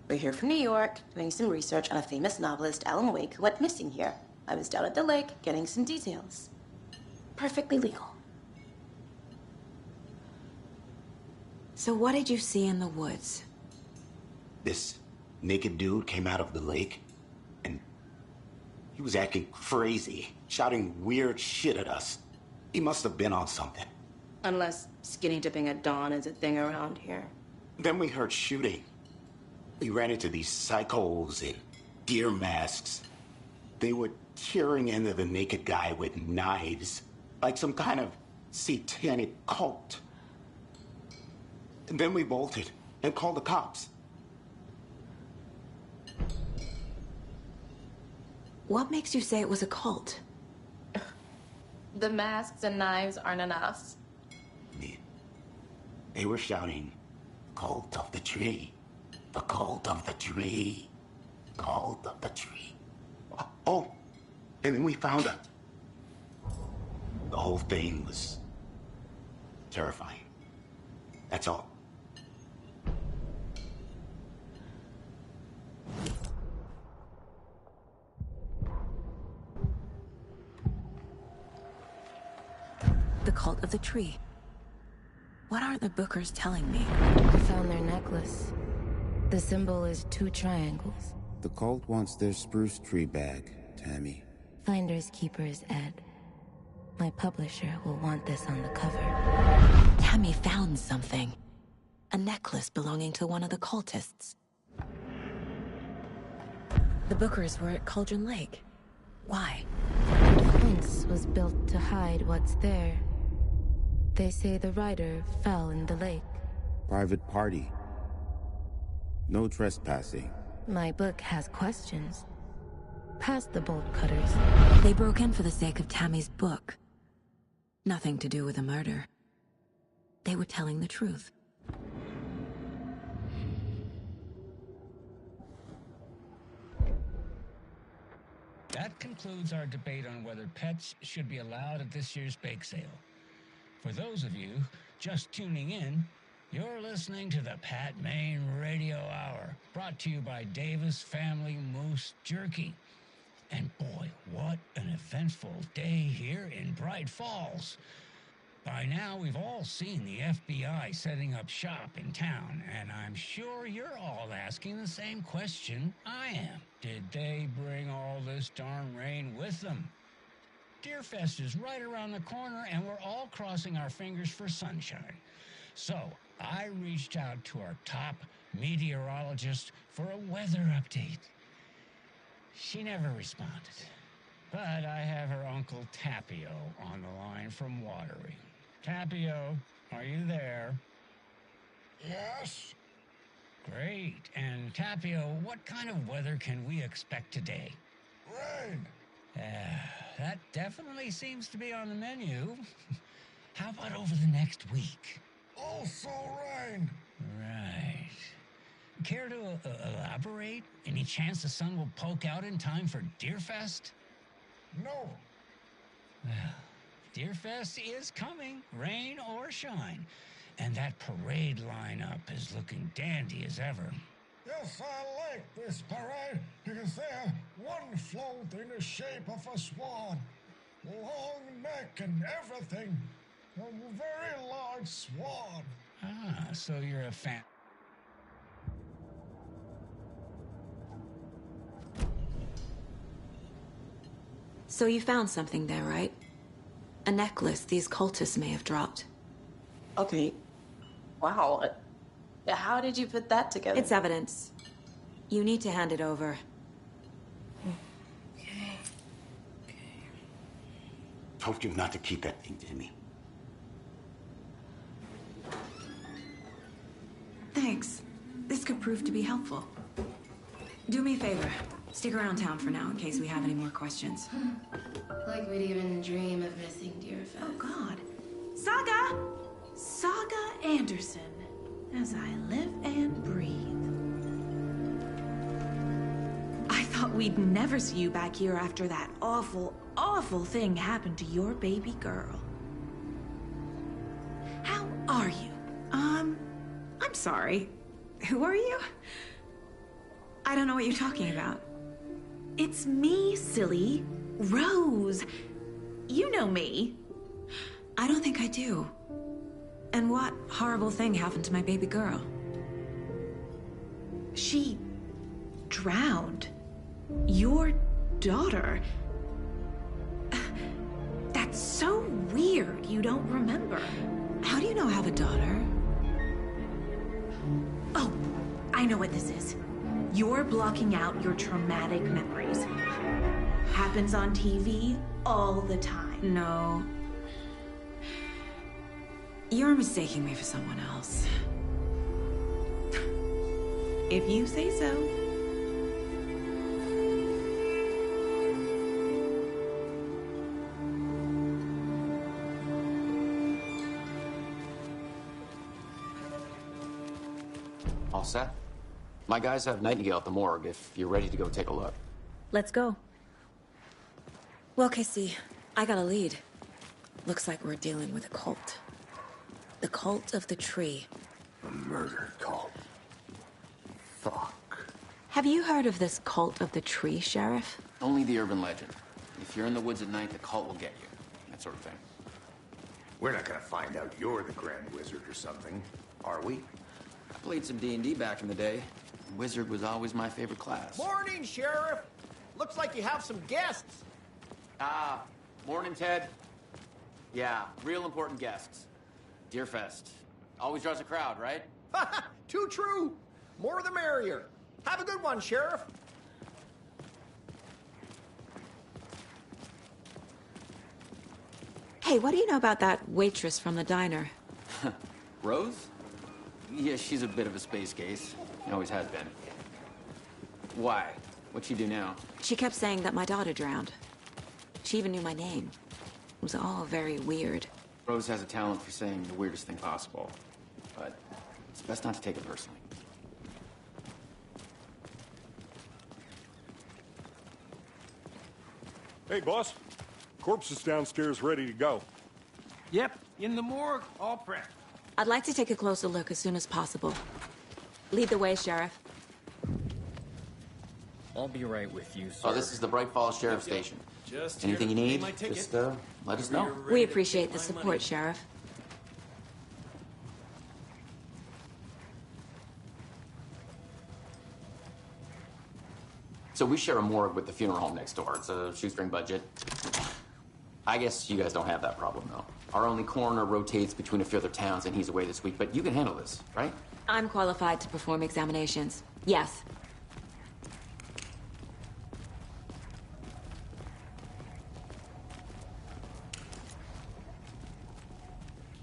We're here from New York, doing some research on a famous novelist, Alan Wake, who went missing here. I was down at the lake, getting some details. Perfectly legal. So what did you see in the woods? This naked dude came out of the lake, and he was acting crazy, shouting weird shit at us. He must have been on something. Unless skinny dipping at dawn is a thing around here. Then we heard shooting. We ran into these psychos in deer masks. They were tearing into the naked guy with knives, like some kind of satanic cult. And then we bolted and called the cops. What makes you say it was a cult? The masks and knives aren't enough. They were shouting, "Cult of the tree, the cult of the tree, cult of the tree." Oh, and then we found it. The whole thing was terrifying. That's all. The cult of the tree. What are the Bookers telling me? I found their necklace. The symbol is 2 triangles. The cult wants their spruce tree back, Tammy. Finders keepers, Ed. My publisher will want this on the cover. Tammy found something. A necklace belonging to one of the cultists. The Bookers were at Cauldron Lake. Why? The fence was built to hide what's there. They say the rider fell in the lake. Private party. No trespassing. My book has questions. Past the bolt cutters. They broke in for the sake of Tammy's book. Nothing to do with a murder. They were telling the truth. that concludes our debate on whether pets should be allowed at this year's bake sale. For those of you just tuning in, you're listening to the Pat Maine Radio Hour, brought to you by Davis Family Moose Jerky. And boy, what an eventful day here in Bright Falls. By now, we've all seen the FBI setting up shop in town, and I'm sure you're all asking the same question I am. Did they bring all this darn rain with them? Deerfest is right around the corner, and we're all crossing our fingers for sunshine. So, I reached out to our top meteorologist for a weather update. She never responded, but I have her Uncle Tapio on the line from Watery. Tapio, are you there? Yes? Great. And Tapio, what kind of weather can we expect today? Rain. That definitely seems to be on the menu. How about over the next week? Also rain. Right. Care to elaborate? Any chance the sun will poke out in time for Deerfest? No. Well, Deerfest is coming, rain or shine. And that parade lineup is looking dandy as ever. Yes, I like this parade because they have one float in the shape of a swan. Long neck and everything. A very large swan. Ah, so you're a fan. So you found something there, right? A necklace these cultists may have dropped. Okay. Wow. How did you put that together? It's evidence. You need to hand it over. Okay. Told you not to keep that thing to me. Thanks. This could prove to be helpful. Do me a favor. Stick around town for now in case we have any more questions. Like we'd even dream of missing Deerfest. Oh, God. Saga! Saga Anderson. As I live and breathe. I thought we'd never see you back here after that awful, awful thing happened to your baby girl. How are you? I'm sorry. Who are you? I don't know what you're talking about. It's me, silly. Rose. You know me. I don't think I do. And what horrible thing happened to my baby girl? She drowned. Your daughter. That's so weird you don't remember. How do you know I have a daughter? Oh, I know what this is. You're blocking out your traumatic memories. Happens on TV all the time. No. You're mistaking me for someone else. If you say so. All set? My guys have Nightingale at the morgue if you're ready to go take a look. Let's go. Well, Casey, I got a lead. Looks like we're dealing with a cult. The cult of the tree. A murder cult. Fuck. Have you heard of this cult of the tree, Sheriff? Only the urban legend. If you're in the woods at night, the cult will get you. That sort of thing. We're not gonna find out you're the Grand Wizard or something, are we? I played some D&D back in the day. Wizard was always my favorite class. Morning, Sheriff. Looks like you have some guests. Ah, morning, Ted. Yeah, real important guests. Deerfest. Always draws a crowd, right? Too true. More the merrier. Have a good one, Sheriff. Hey, what do you know about that waitress from the diner? Rose? Yeah, she's a bit of a space case. Always has been. Why? What'd she do now? She kept saying that my daughter drowned. She even knew my name. It was all very weird. Rose has a talent for saying the weirdest thing possible. But it's best not to take it personally. Hey, boss. Corpse is downstairs ready to go. Yep, in the morgue, all prepped. I'd like to take a closer look as soon as possible. Lead the way, Sheriff. I'll be right with you, sir. Oh, this is the Bright Falls Sheriff Station. Just Anything you here to pay need, my ticket. just let us know. We appreciate the support, Sheriff. So we share a morgue with the funeral home next door. It's a shoestring budget. I guess you guys don't have that problem, though. Our only coroner rotates between a few other towns, and he's away this week, but you can handle this, right? I'm qualified to perform examinations. Yes.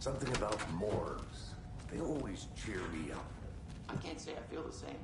Something about morgues. They always cheer me up. I can't say I feel the same.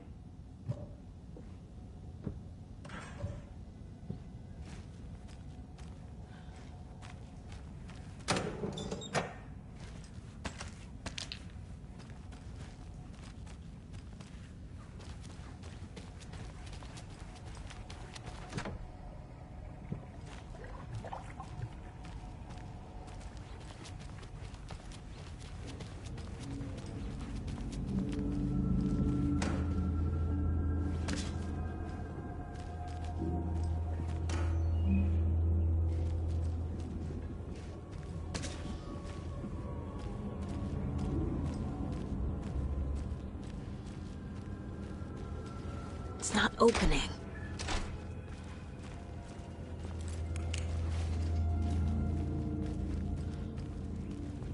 It's not opening.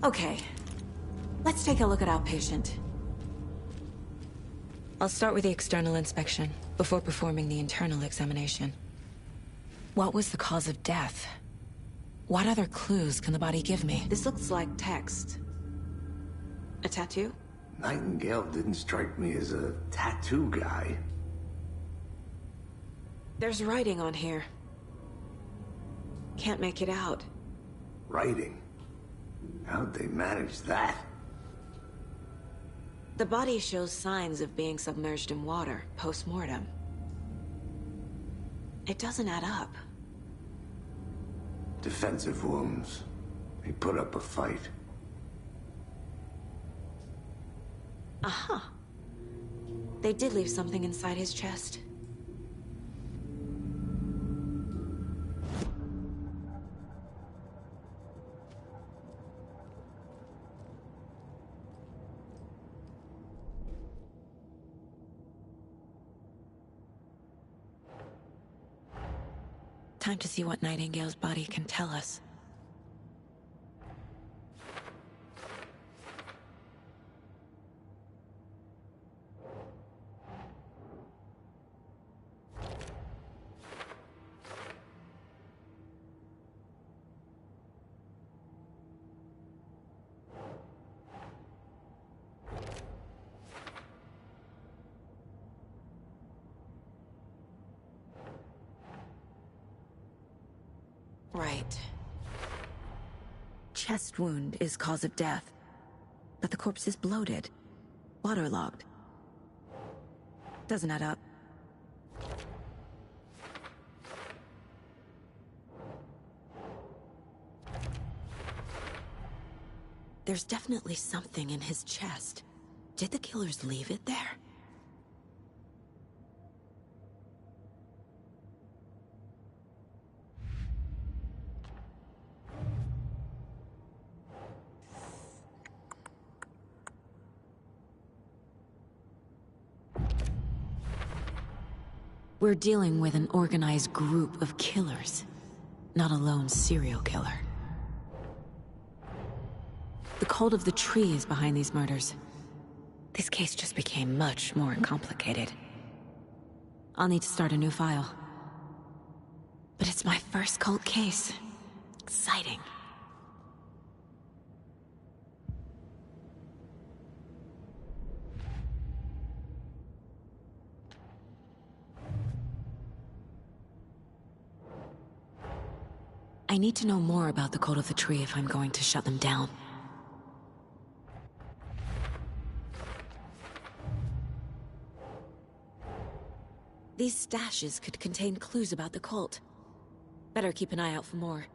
Okay. Let's take a look at our patient. I'll start with the external inspection before performing the internal examination. What was the cause of death? What other clues can the body give me? This looks like text. A tattoo? Nightingale didn't strike me as a tattoo guy. There's writing on here. Can't make it out. Writing? How'd they manage that? The body shows signs of being submerged in water, post-mortem. It doesn't add up. Defensive wounds. He put up a fight. Uh-huh. They did leave something inside his chest. Time to see what Nightingale's body can tell us. Right. Chest wound is cause of death, but the corpse is bloated, waterlogged. Doesn't add up. There's definitely something in his chest. Did the killers leave it there? We're dealing with an organized group of killers, not a lone serial killer. The cult of the tree is behind these murders. This case just became much more complicated. I'll need to start a new file. But it's my first cult case. Exciting. I need to know more about the cult of the tree if I'm going to shut them down. These stashes could contain clues about the cult. Better keep an eye out for more.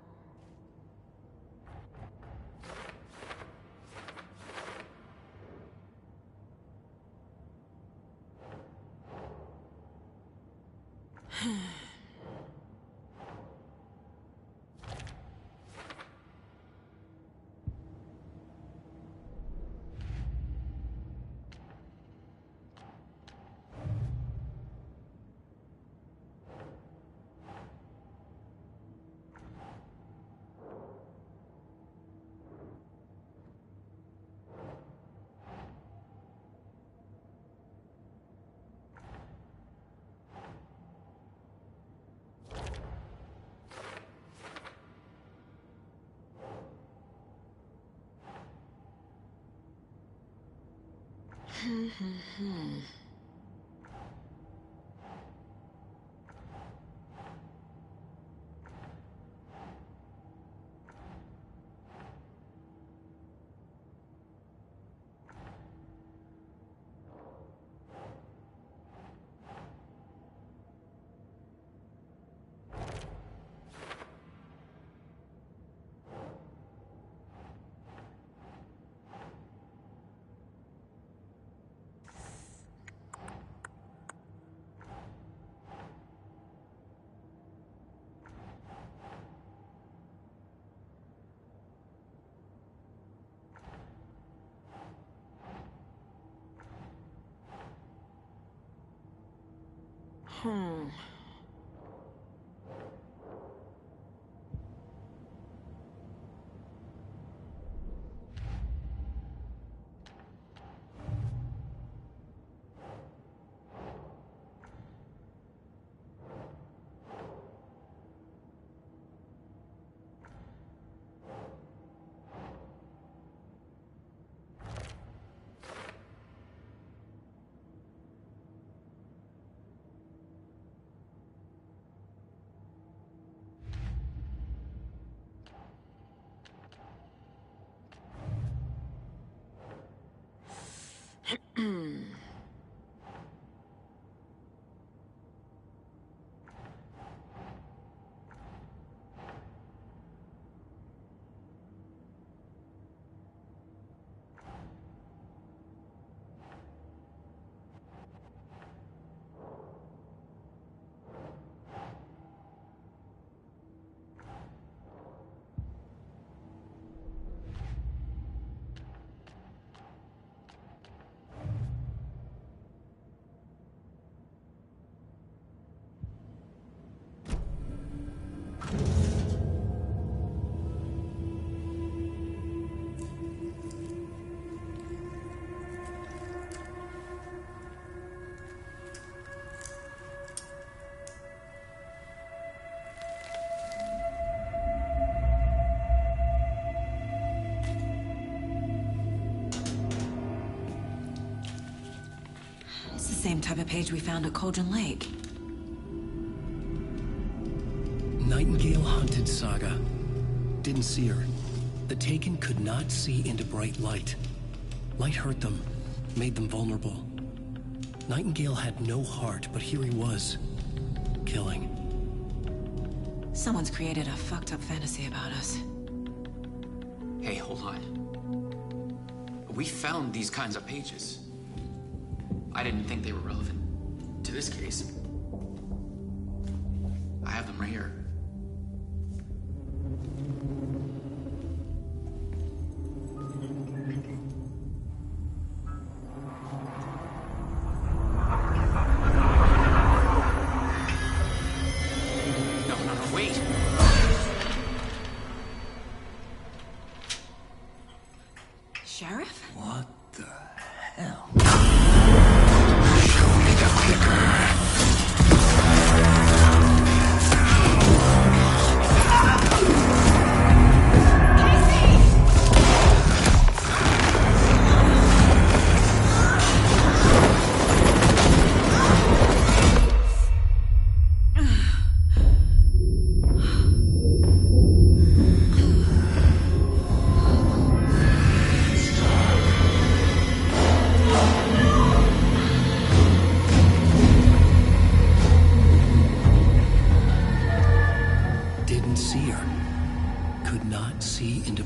It's the same type of page we found at Cauldron Lake. Nightingale hunted Saga. Didn't see her. The Taken could not see into bright light. Light hurt them, made them vulnerable. Nightingale had no heart, but here he was, killing. Someone's created a fucked up fantasy about us. Hey, hold on. We found these kinds of pages. I didn't think they were relevant to this case. I have them right here.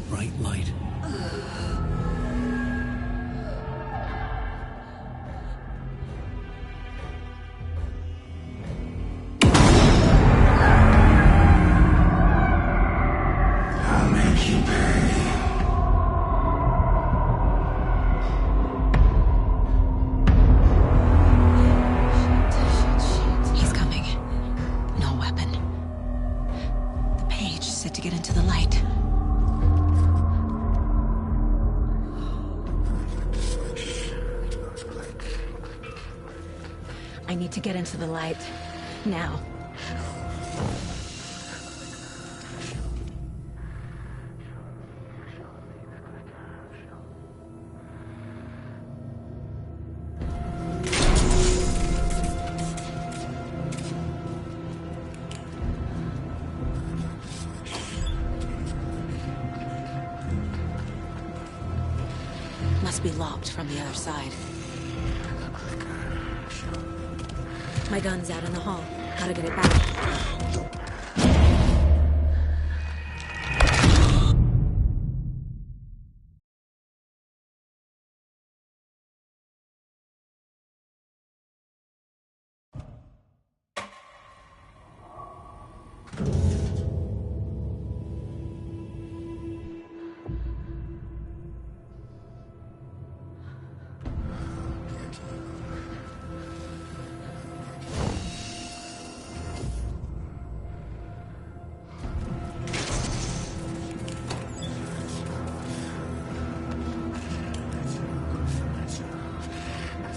bright light. I'll make you pay. He's coming. No weapon. The page said to get into the light. I need to get into the light. Now. Must be locked from the other side. My gun's out in the hall. Gotta get it back.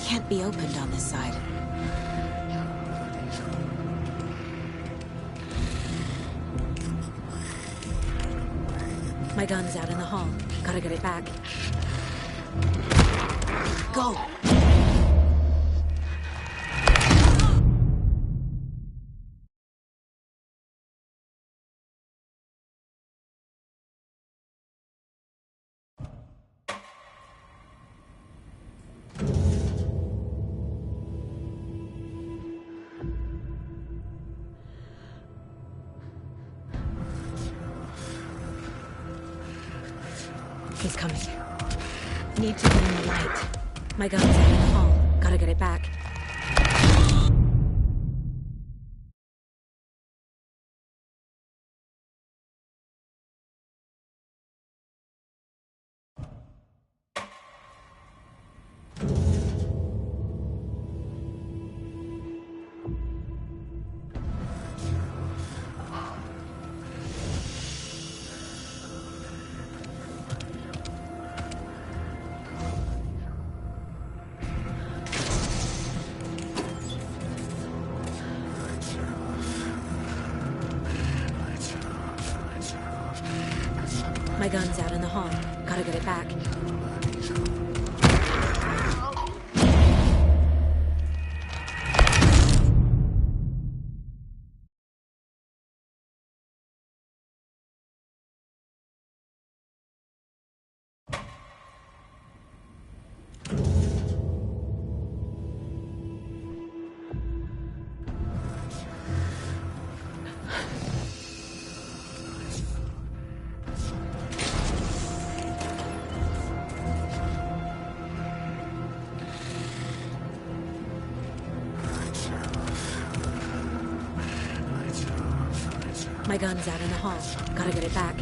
Can't be opened on this side. My gun's out in the hall. Gotta get it back. Go! He's coming. Need to be in the light. My gun's out in the hall. Gotta get it back. My gun's out in the hall. Gotta get it back. My gun's out in the hall. Gotta get it back.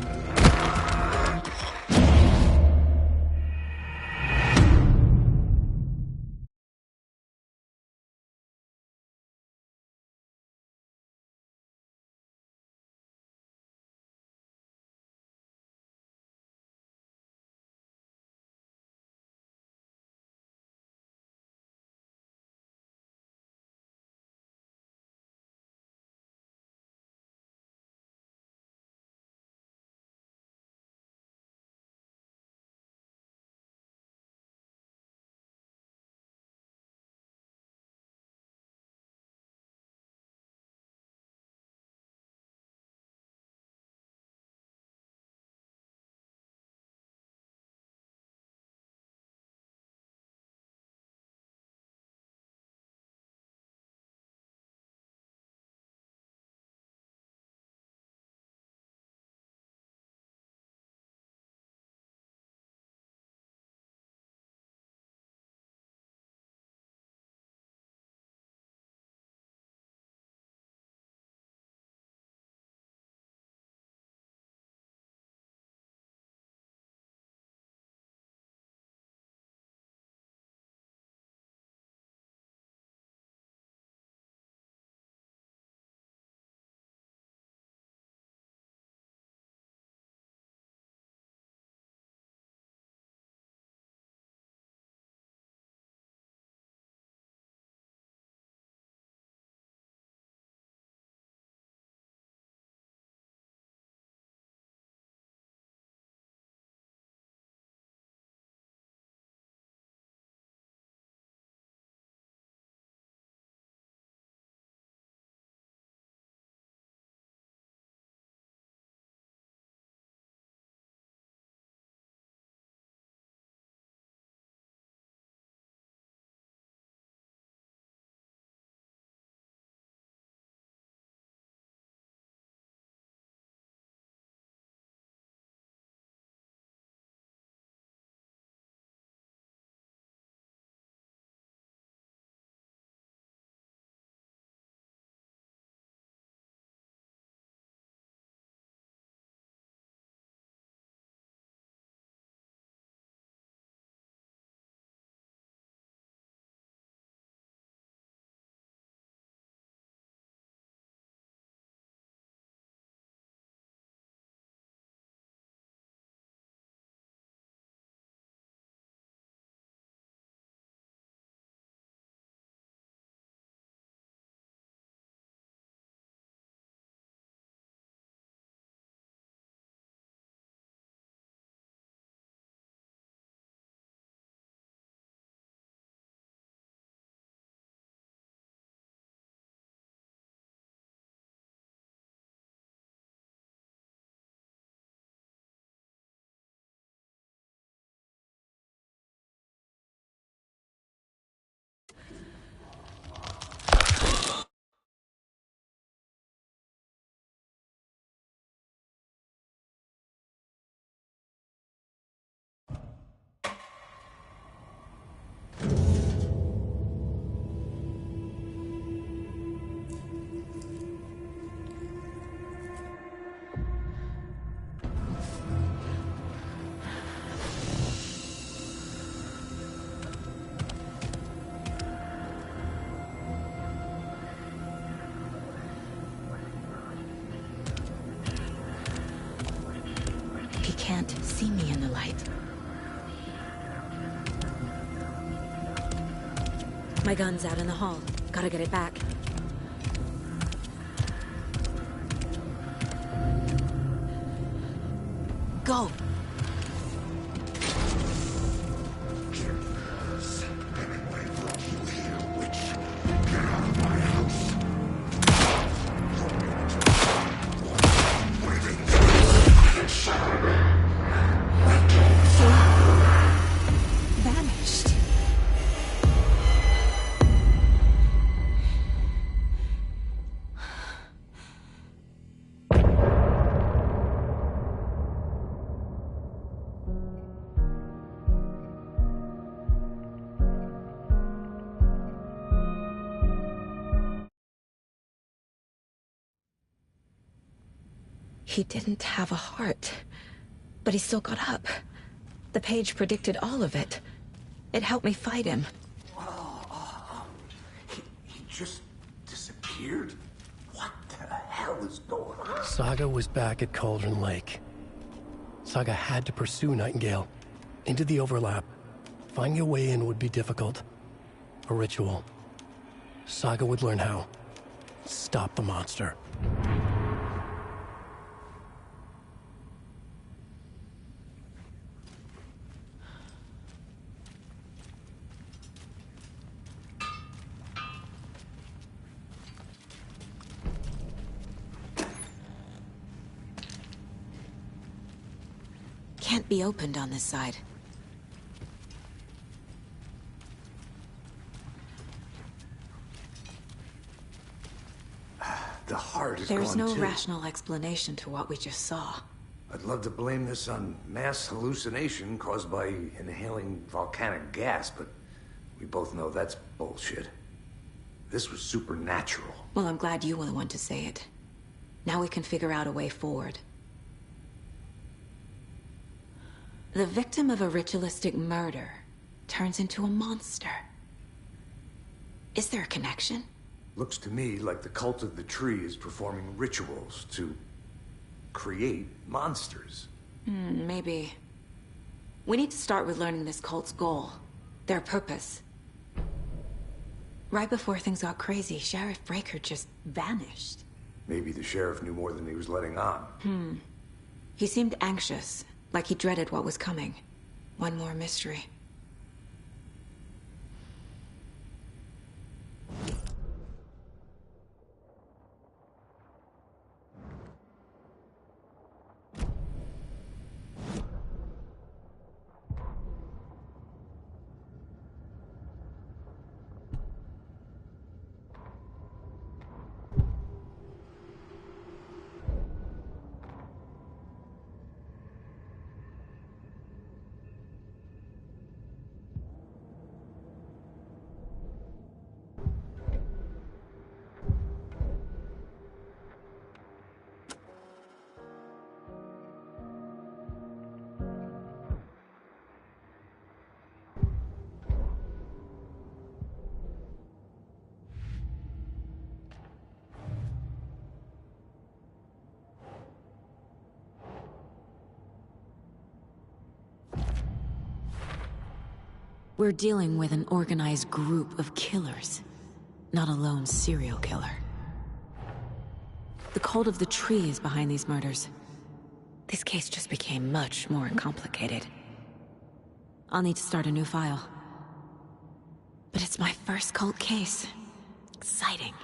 can't see me in the light. My gun's out in the hall. Gotta get it back. Go! Vanished. He didn't have a heart, but he still got up. The page predicted all of it. It helped me fight him. He just disappeared? What the hell is going on? Saga was back at Cauldron Lake. Saga had to pursue Nightingale into the overlap. Finding a way in would be difficult. A ritual. Saga would learn how. Stop the monster. Can't be opened on this side. The heart is There's gone no too. rational explanation to what we just saw. I'd love to blame this on mass hallucination caused by inhaling volcanic gas, but we both know that's bullshit. This was supernatural. Well, I'm glad you were the one to say it. Now we can figure out a way forward. The victim of a ritualistic murder turns into a monster. Is there a connection? Looks to me like the cult of the tree is performing rituals to create monsters. Maybe. We need to start with learning this cult's goal. Their purpose. Right before things got crazy, Sheriff Breaker just vanished. Maybe the sheriff knew more than he was letting on. He seemed anxious, like he dreaded what was coming. One more mystery. We're dealing with an organized group of killers, not a lone serial killer. The cult of the tree is behind these murders. This case just became much more complicated. I'll need to start a new file. But it's my first cult case. Exciting.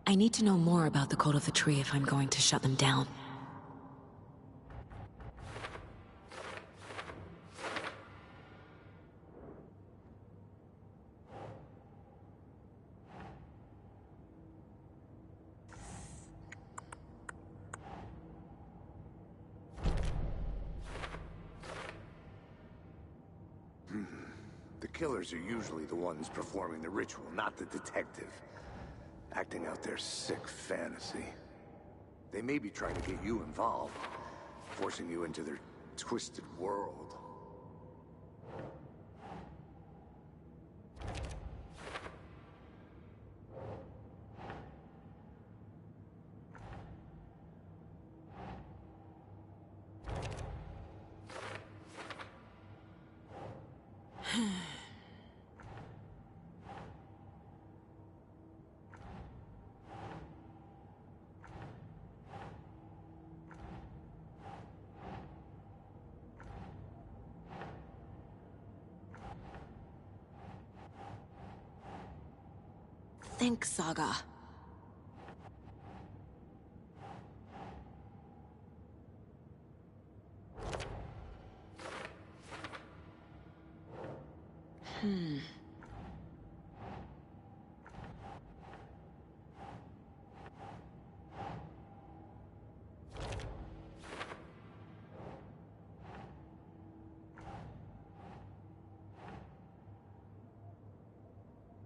I need to know more about the cult of the tree if I'm going to shut them down. The killers are usually the ones performing the ritual, not the detective. Acting out their sick fantasy. They may be trying to get you involved, forcing you into their twisted world. Think, Saga.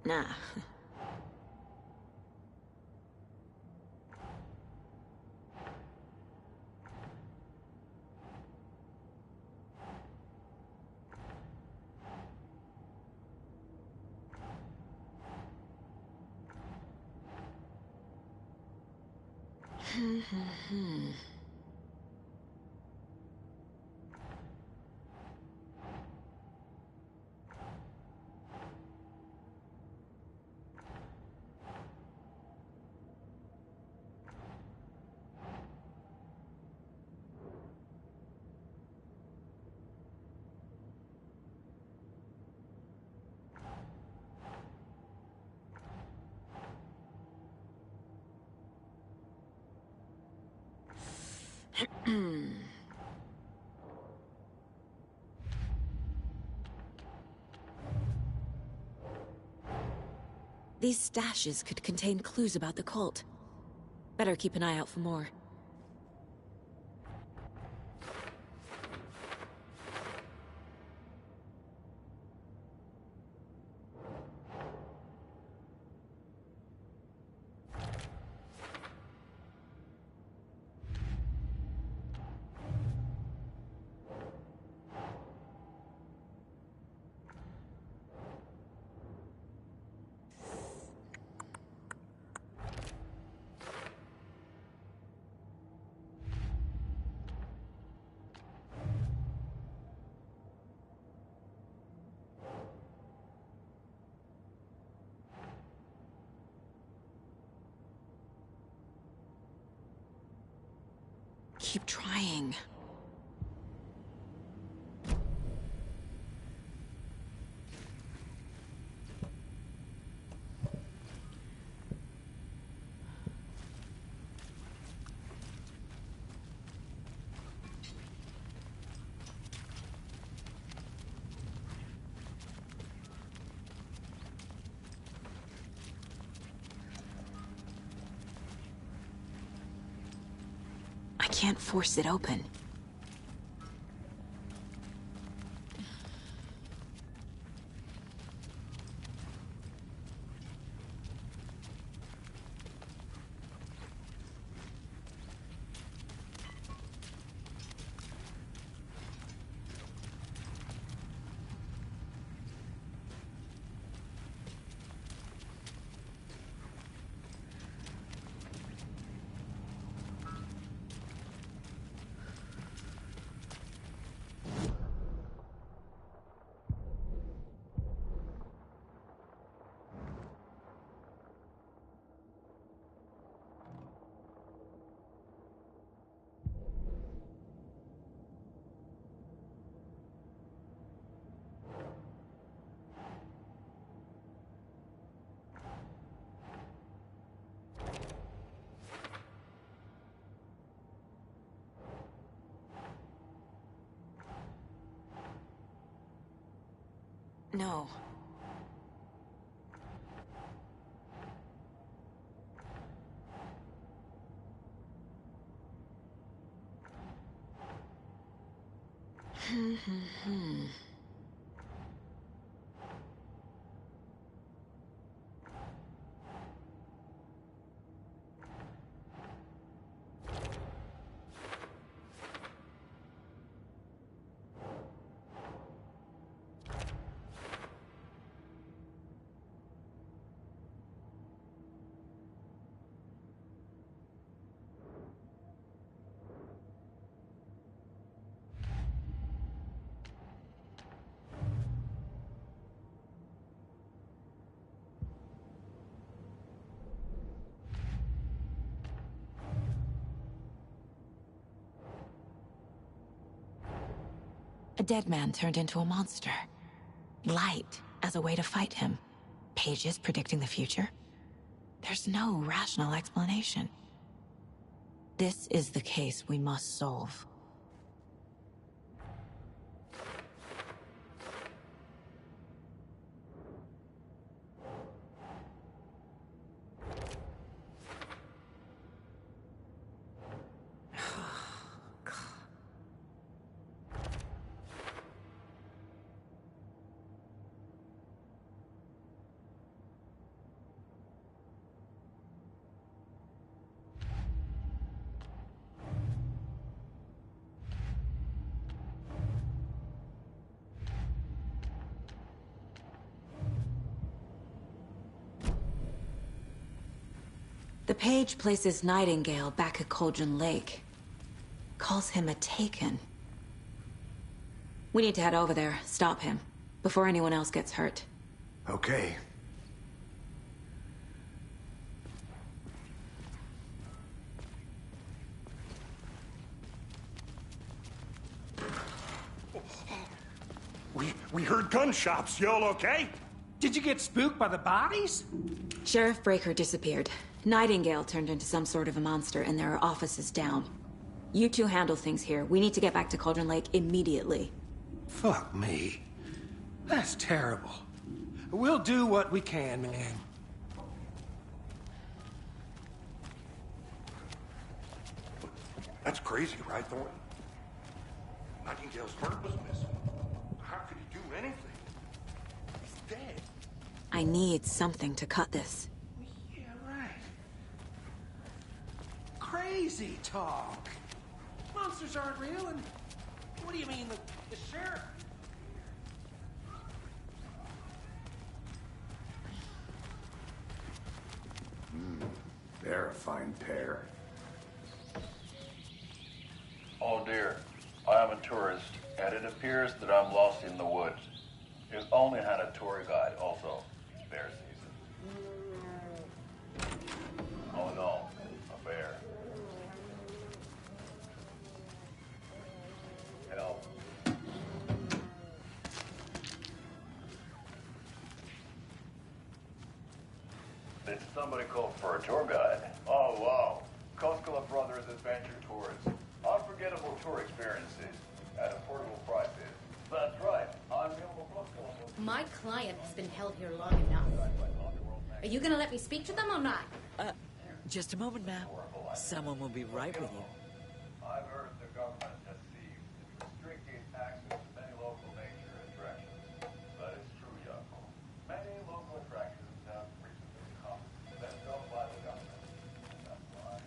Nah. These stashes could contain clues about the cult. Better keep an eye out for more. Keep trying. I can't force it open. No. A dead man turned into a monster. Light as a way to fight him. Pages predicting the future. There's no rational explanation. This is the case we must solve. The page places Nightingale back at Cauldron Lake. Calls him a Taken. We need to head over there, stop him, before anyone else gets hurt. Okay. We heard gunshots. You all okay? Did you get spooked by the bodies? Sheriff Breaker disappeared. Nightingale turned into some sort of a monster, and there are offices down. You two handle things here. We need to get back to Cauldron Lake immediately. Fuck me. That's terrible. We'll do what we can, man. That's crazy, right, Thornton? Nightingale's heart was missing. How could he do anything? He's dead. I need something to cut this. Yeah, right. Crazy talk. Monsters aren't real, and what do you mean, the sheriff? They're a fine pair. Oh dear, I am a tourist, and it appears that I'm lost in the woods. You only had a tour guide, also. Bear season. Oh no, a bear. Help. Did somebody call for a tour guide? Oh wow, Koskela Brothers Adventure Tours. Unforgettable tour experiences at affordable prices. That's right, I'm My client has been held here long enough. Are you gonna let me speak to them or not? Just a moment, ma'am. Someone will be right with you. I've heard the government has seized restricted access to many local nature attractions. That is true, Yako. Many local attractions have recently come that built by the government. That's why.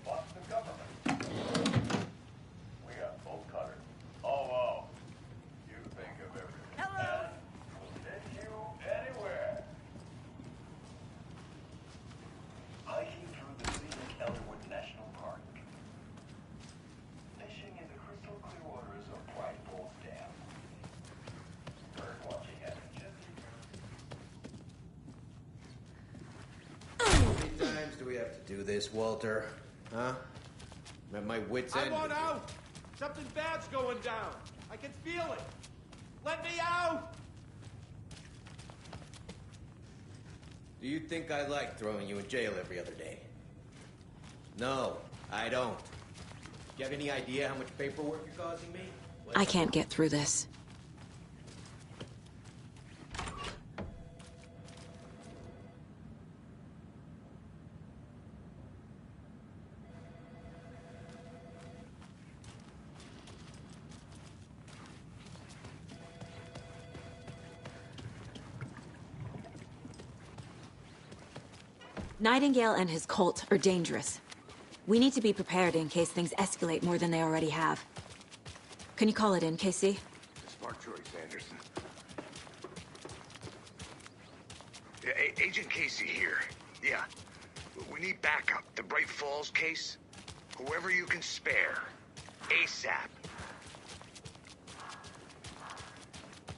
What's the government? We got both cutters. Oh, wow. You think of everything. Hello. We'll take you anywhere. Hiking through the scenic Elderwood National Park. Fishing in the crystal clear waters of Bright Falls Dam. Bird watching at the How many times do we have to do this, Walter? Huh? I'm at my wit's end. I want out! Something bad's going down. I can feel it. Let me out! Do you think I like throwing you in jail every other day? No, I don't. Do you have any idea how much paperwork you're causing me? I can't get through this. Nightingale and his cult are dangerous. We need to be prepared in case things escalate more than they already have. Can you call it in, KC? Smart choice, Anderson. Yeah, Agent Casey here. Yeah. We need backup. The Bright Falls case. Whoever you can spare. ASAP.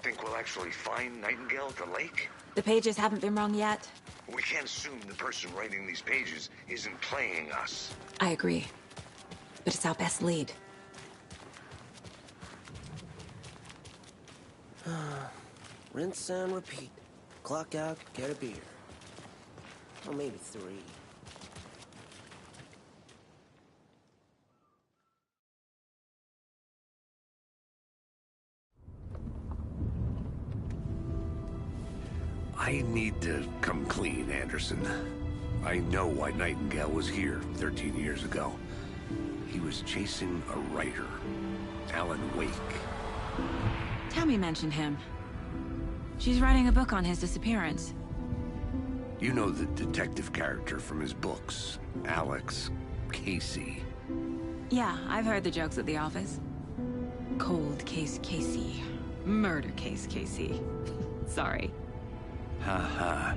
Think we'll actually find Nightingale at the lake? The pages haven't been wrong yet. We can't assume the person writing these pages isn't playing us. I agree. but it's our best lead. Rinse and repeat. Clock out, get a beer. Or maybe 3. I need to come clean, Anderson. I know why Nightingale was here 13 years ago. He was chasing a writer, Alan Wake. Tammy mentioned him. She's writing a book on his disappearance. You know the detective character from his books, Alex Casey. Yeah, I've heard the jokes at the office. Cold case Casey. Murder case Casey. Sorry. Haha.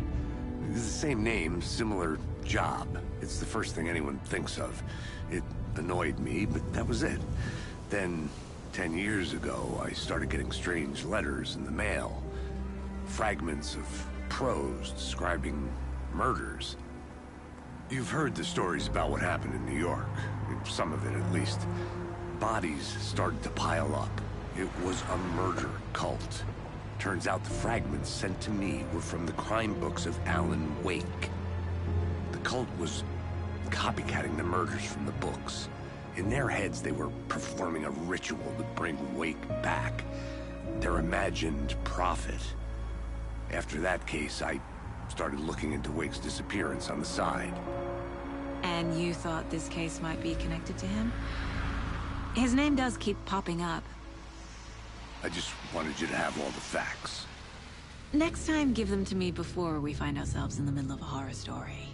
It's the same name, similar job. It's the first thing anyone thinks of. It annoyed me, but that was it. Then, 10 years ago, I started getting strange letters in the mail. Fragments of prose describing murders. You've heard the stories about what happened in New York. Some of it, at least. Bodies started to pile up. It was a murder cult. Turns out the fragments sent to me were from the crime books of Alan Wake. The cult was copycatting the murders from the books. In their heads, they were performing a ritual to bring Wake back. Their imagined prophet. After that case, I started looking into Wake's disappearance on the side. And you thought this case might be connected to him? His name does keep popping up. I just wanted you to have all the facts. Next time, give them to me before we find ourselves in the middle of a horror story.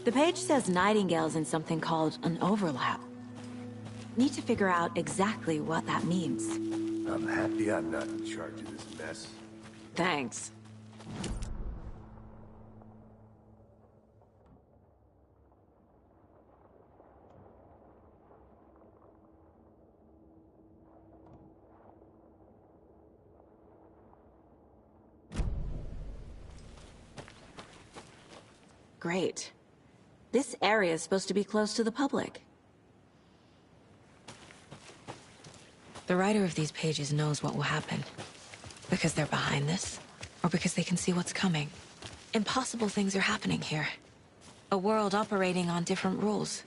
The page says Nightingale's in something called an overlap. Need to figure out exactly what that means. I'm happy I'm not in charge of this mess. Thanks. Great. This area is supposed to be closed to the public. The writer of these pages knows what will happen. Because they're behind this, or because they can see what's coming. Impossible things are happening here. A world operating on different rules.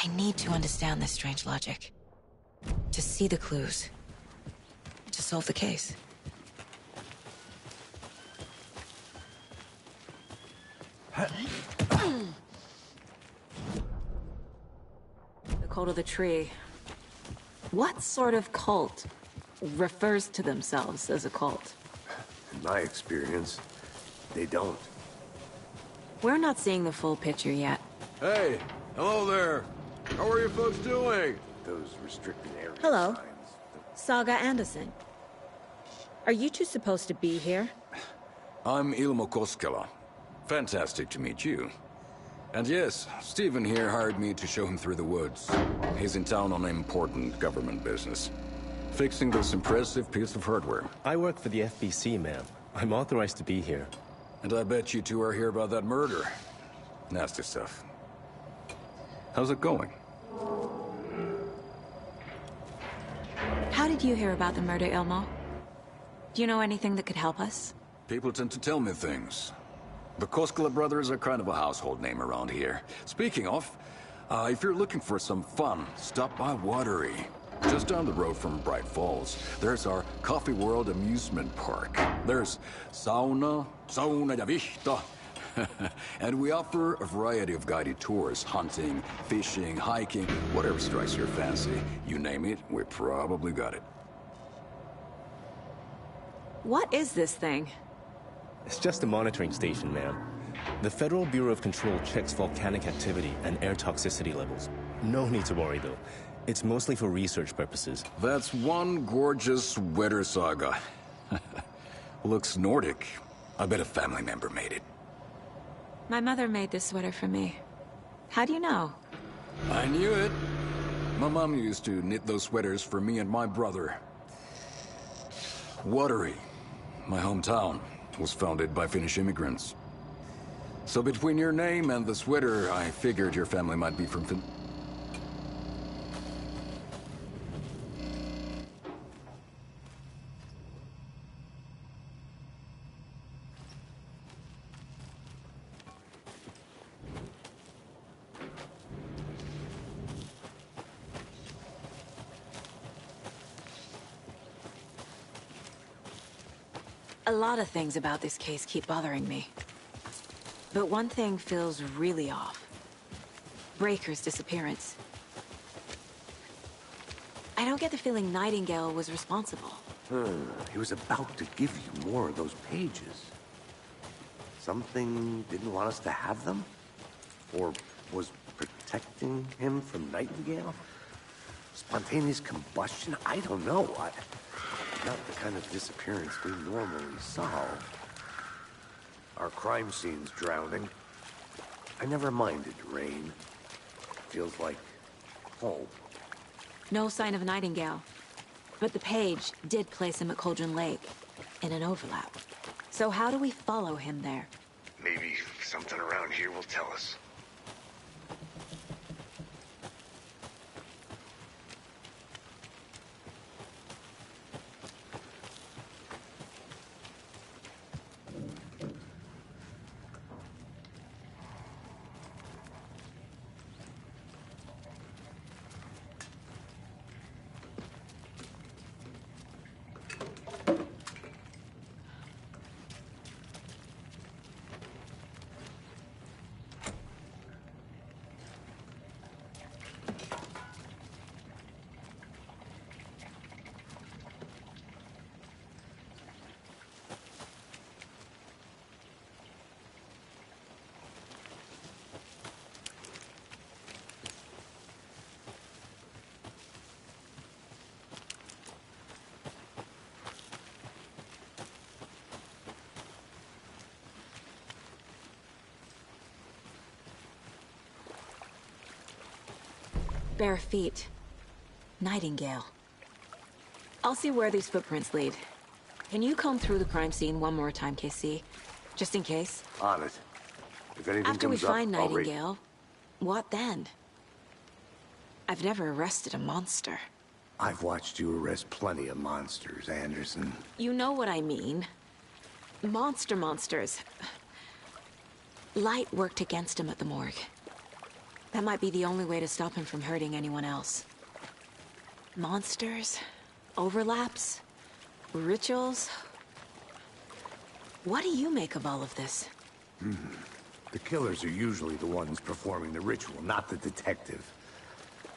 I need to understand this strange logic. To see the clues. To solve the case. The cult of the tree. What sort of cult refers to themselves as a cult? In my experience, they don't. We're not seeing the full picture yet. Hey, hello there. How are you folks doing? Those restricted areas. Hello. Saga Anderson. Are you two supposed to be here? I'm Ilmo Koskela. Fantastic to meet you. And yes, Stephen here hired me to show him through the woods. He's in town on important government business. Fixing this impressive piece of hardware. I work for the FBC, ma'am. I'm authorized to be here. And I bet you two are here about that murder. Nasty stuff. How's it going? How did you hear about the murder, Ilmo? Do you know anything that could help us? People tend to tell me things. The Koskela brothers are kind of a household name around here. Speaking of, if you're looking for some fun, stop by Watery. Just down the road from Bright Falls, there's our Coffee World amusement park. There's sauna ja vihta. And we offer a variety of guided tours, hunting, fishing, hiking, whatever strikes your fancy. You name it, we probably got it. What is this thing? It's just a monitoring station, ma'am. The Federal Bureau of Control checks volcanic activity and air toxicity levels. No need to worry, though. It's mostly for research purposes. That's one gorgeous weather saga. Looks Nordic. I bet a family member made it. My mother made this sweater for me. How do you know? I knew it. My mom used to knit those sweaters for me and my brother. Watery, my hometown, was founded by Finnish immigrants. So between your name and the sweater, I figured your family might be from A lot of things about this case keep bothering me. But one thing feels really off. Breaker's disappearance. I don't get the feeling Nightingale was responsible. He was about to give you more of those pages. Something didn't want us to have them? Or was protecting him from Nightingale? Spontaneous combustion? I don't know. Not the kind of disappearance we normally solve. Our crime scene's drowning. I never minded rain. Feels like home. No sign of Nightingale. But the page did place him at Cauldron Lake, in an overlap. So how do we follow him there? Maybe something around here will tell us. Bare feet. Nightingale. I'll see where these footprints lead. Can you comb through the crime scene one more time, KC? Just in case? On it. If anything After we comes up, find I'll Nightingale, what then? I've never arrested a monster. I've watched you arrest plenty of monsters, Anderson. You know what I mean. Monsters. Light worked against him at the morgue. That might be the only way to stop him from hurting anyone else. Monsters? Overlaps? Rituals? What do you make of all of this? The killers are usually the ones performing the ritual, not the detective.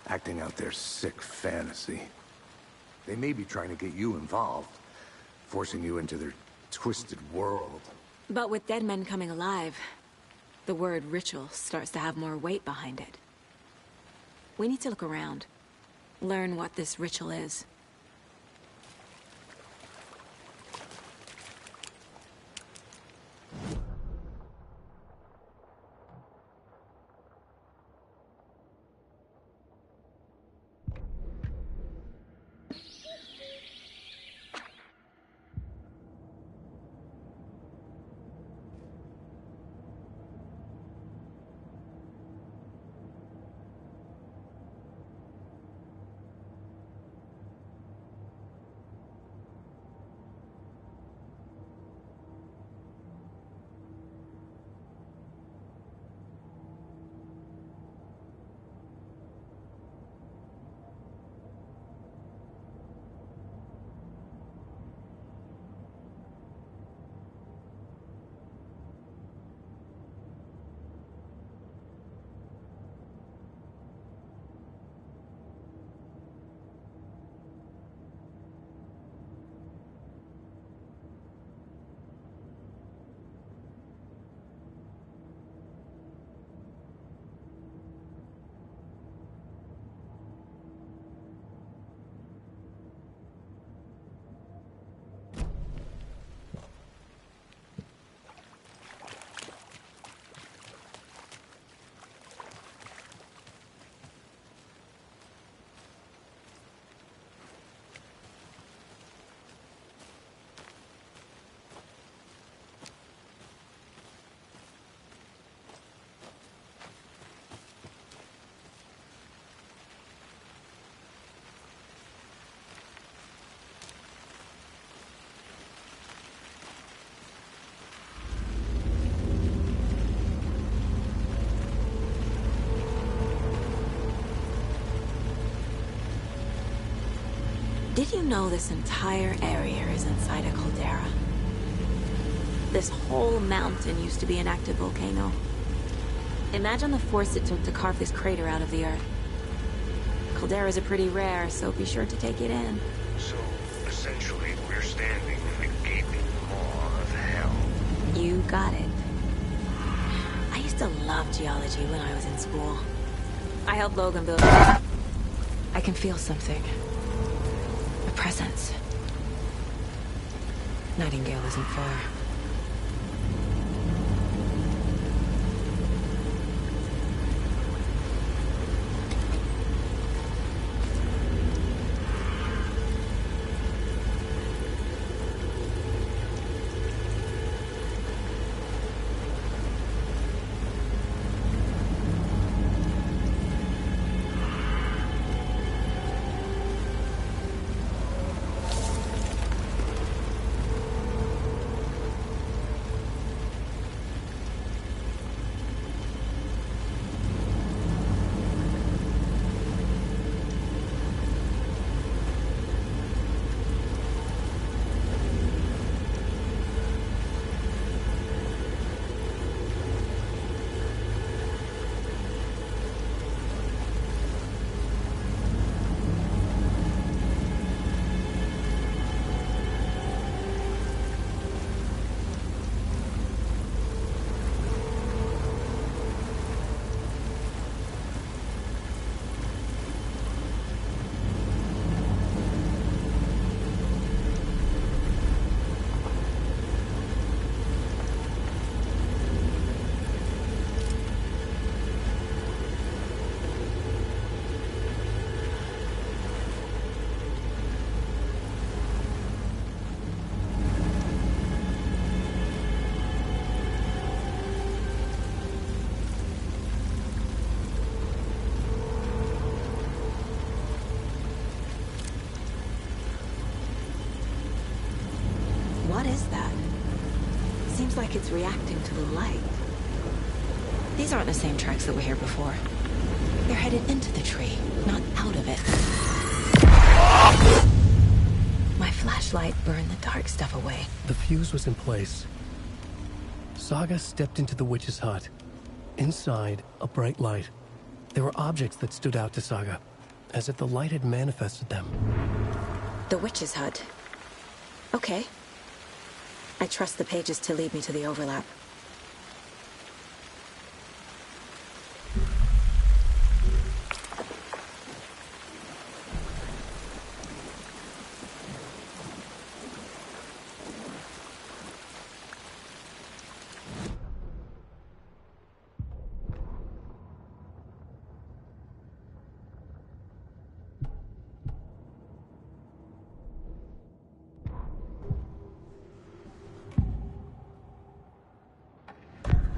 Acting out their sick fantasy. They may be trying to get you involved, forcing you into their twisted world. But with dead men coming alive, the word ritual starts to have more weight behind it. We need to look around. Learn what this ritual is. Did you know this entire area is inside a caldera? This whole mountain used to be an active volcano. Imagine the force it took to carve this crater out of the earth. Calderas are pretty rare, so be sure to take it in. So, essentially, we're standing in a gaping maw of hell. You got it. I used to love geology when I was in school. I helped Logan build... I can feel something. A presence. Nightingale isn't far. What is that? Seems like it's reacting to the light. These aren't the same tracks that were here before. They're headed into the tree, not out of it. My flashlight burned the dark stuff away. The fuse was in place. Saga stepped into the witch's hut. Inside, a bright light. There were objects that stood out to Saga, as if the light had manifested them. The witch's hut. Okay. I trust the pages to lead me to the overlap.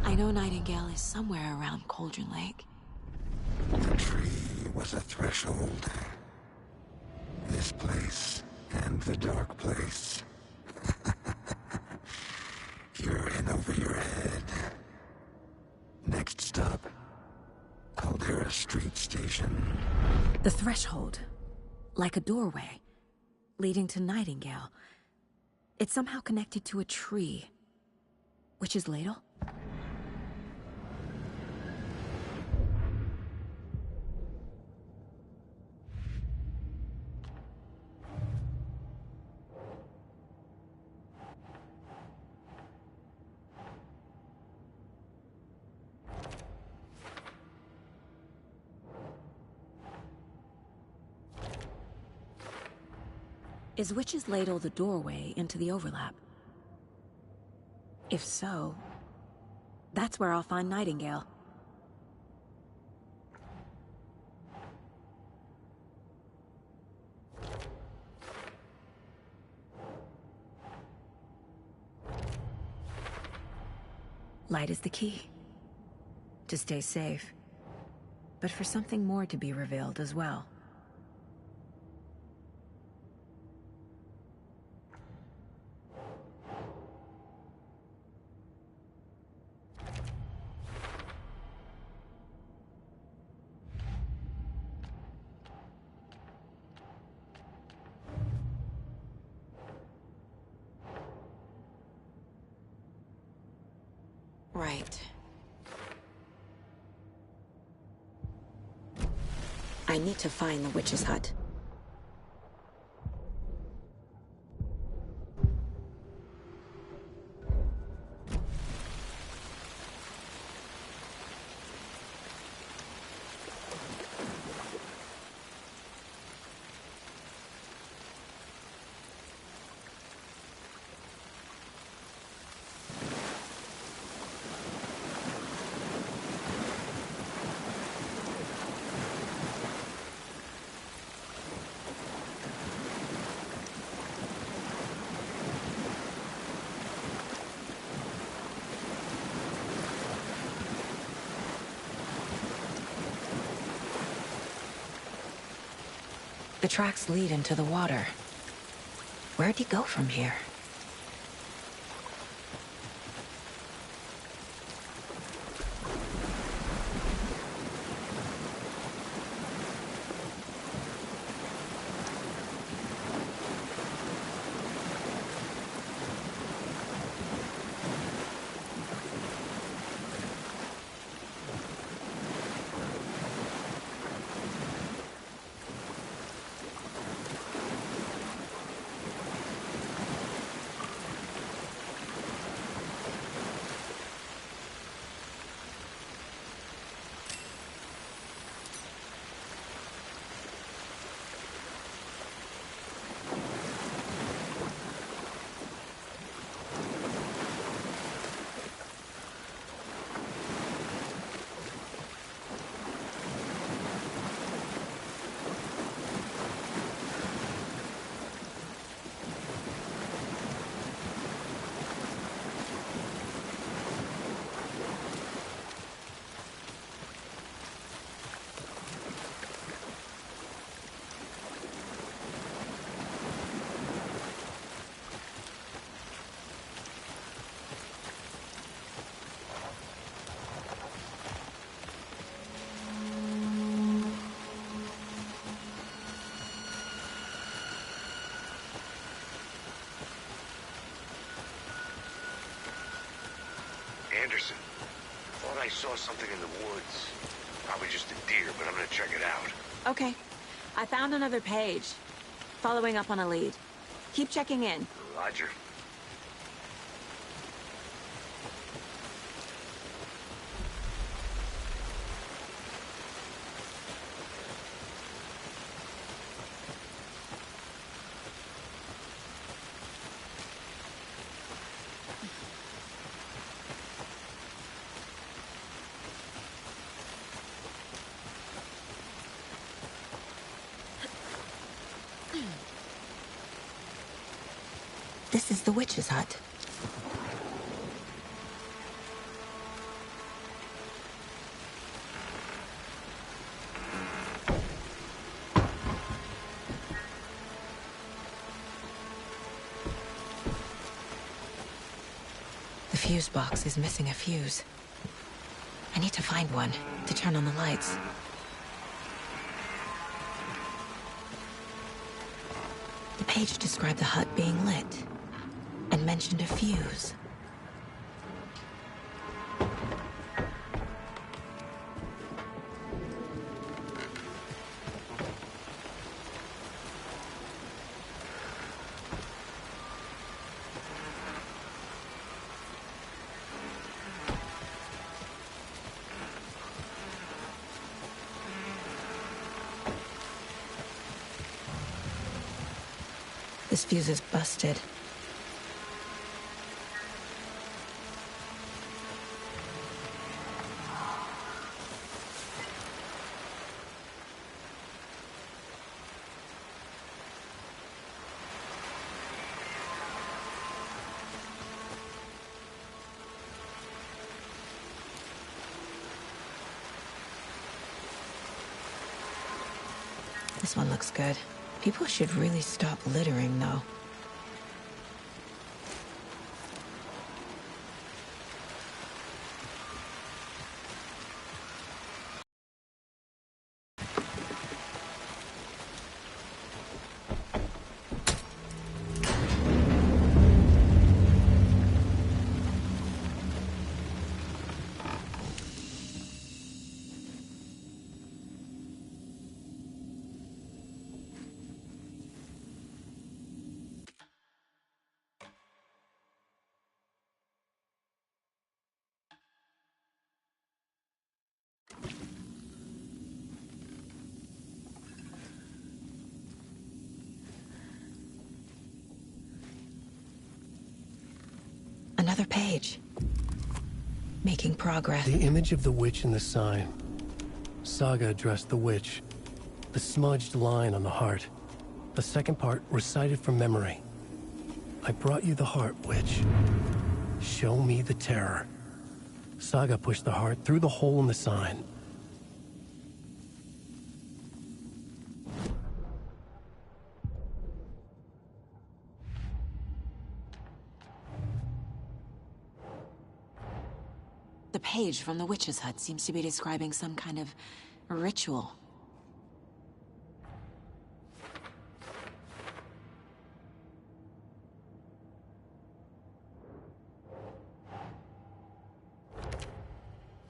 I know Nightingale is somewhere around Cauldron Lake. The tree was a threshold. This place and the dark place. You're in over your head. Next stop, Caldera Street Station. The threshold. Like a doorway. Leading to Nightingale. It's somehow connected to a tree. Witch's ladle? Is Witch's Ladle the doorway into the overlap? If so, that's where I'll find Nightingale. Light is the key. To stay safe. But for something more to be revealed as well. Right. I need to find the witch's hut. The tracks lead into the water. Where'd he go from here? Anderson, thought I saw something in the woods. Probably just a deer, but I'm gonna check it out. Okay. I found another page. Following up on a lead. Keep checking in. Roger. This is the witch's hut. The fuse box is missing a fuse. I need to find one to turn on the lights. The page described the hut being lit and mentioned a fuse. This fuse is busted. This one looks good. People should really stop littering, though. Another page. Making progress. The image of the witch in the sign. Saga addressed the witch. The smudged line on the heart. The second part recited from memory. I brought you the heart, witch. Show me the terror. Saga pushed the heart through the hole in the sign. The page from the witch's hut seems to be describing some kind of ritual.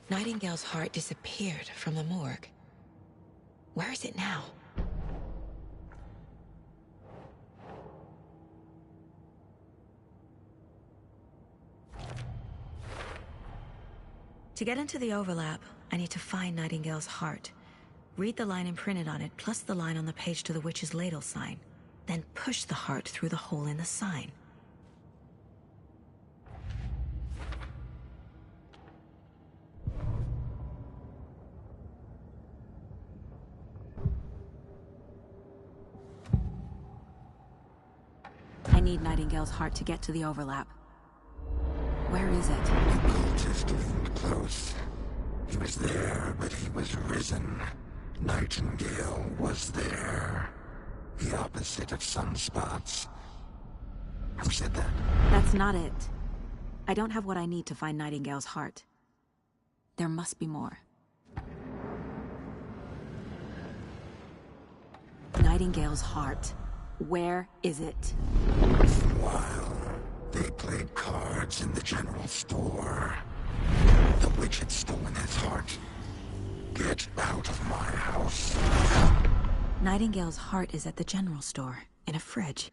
Nightingale's heart disappeared from the morgue. Where is it now? To get into the overlap, I need to find Nightingale's heart. Read the line imprinted on it, plus the line on the page to the witch's ladle sign. Then push the heart through the hole in the sign. I need Nightingale's heart to get to the overlap. Where is it? The cultist isn't close. He was there, but he was risen. Nightingale was there. The opposite of sunspots. Who said that? That's not it. I don't have what I need to find Nightingale's heart. There must be more. Nightingale's heart. Where is it? While they played cards in the general store, the witch had stolen his heart. Get out of my house. Nightingale's heart is at the general store, in a fridge.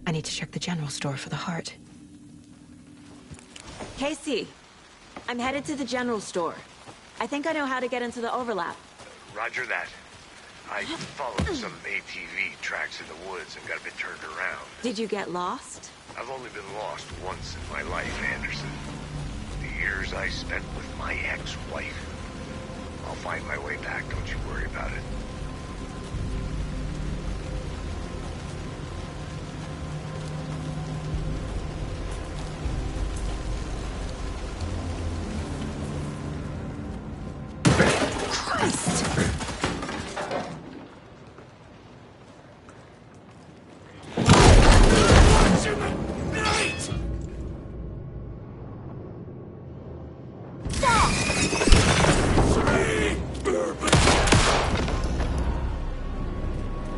I need to check the general store for the heart. Casey, I'm headed to the general store. I think I know how to get into the overlap. Roger that. I followed some ATV tracks in the woods and got a bit turned around. Did you get lost? I've only been lost once in my life, Anderson. The years I spent with my ex-wife. I'll find my way back, don't you worry about it.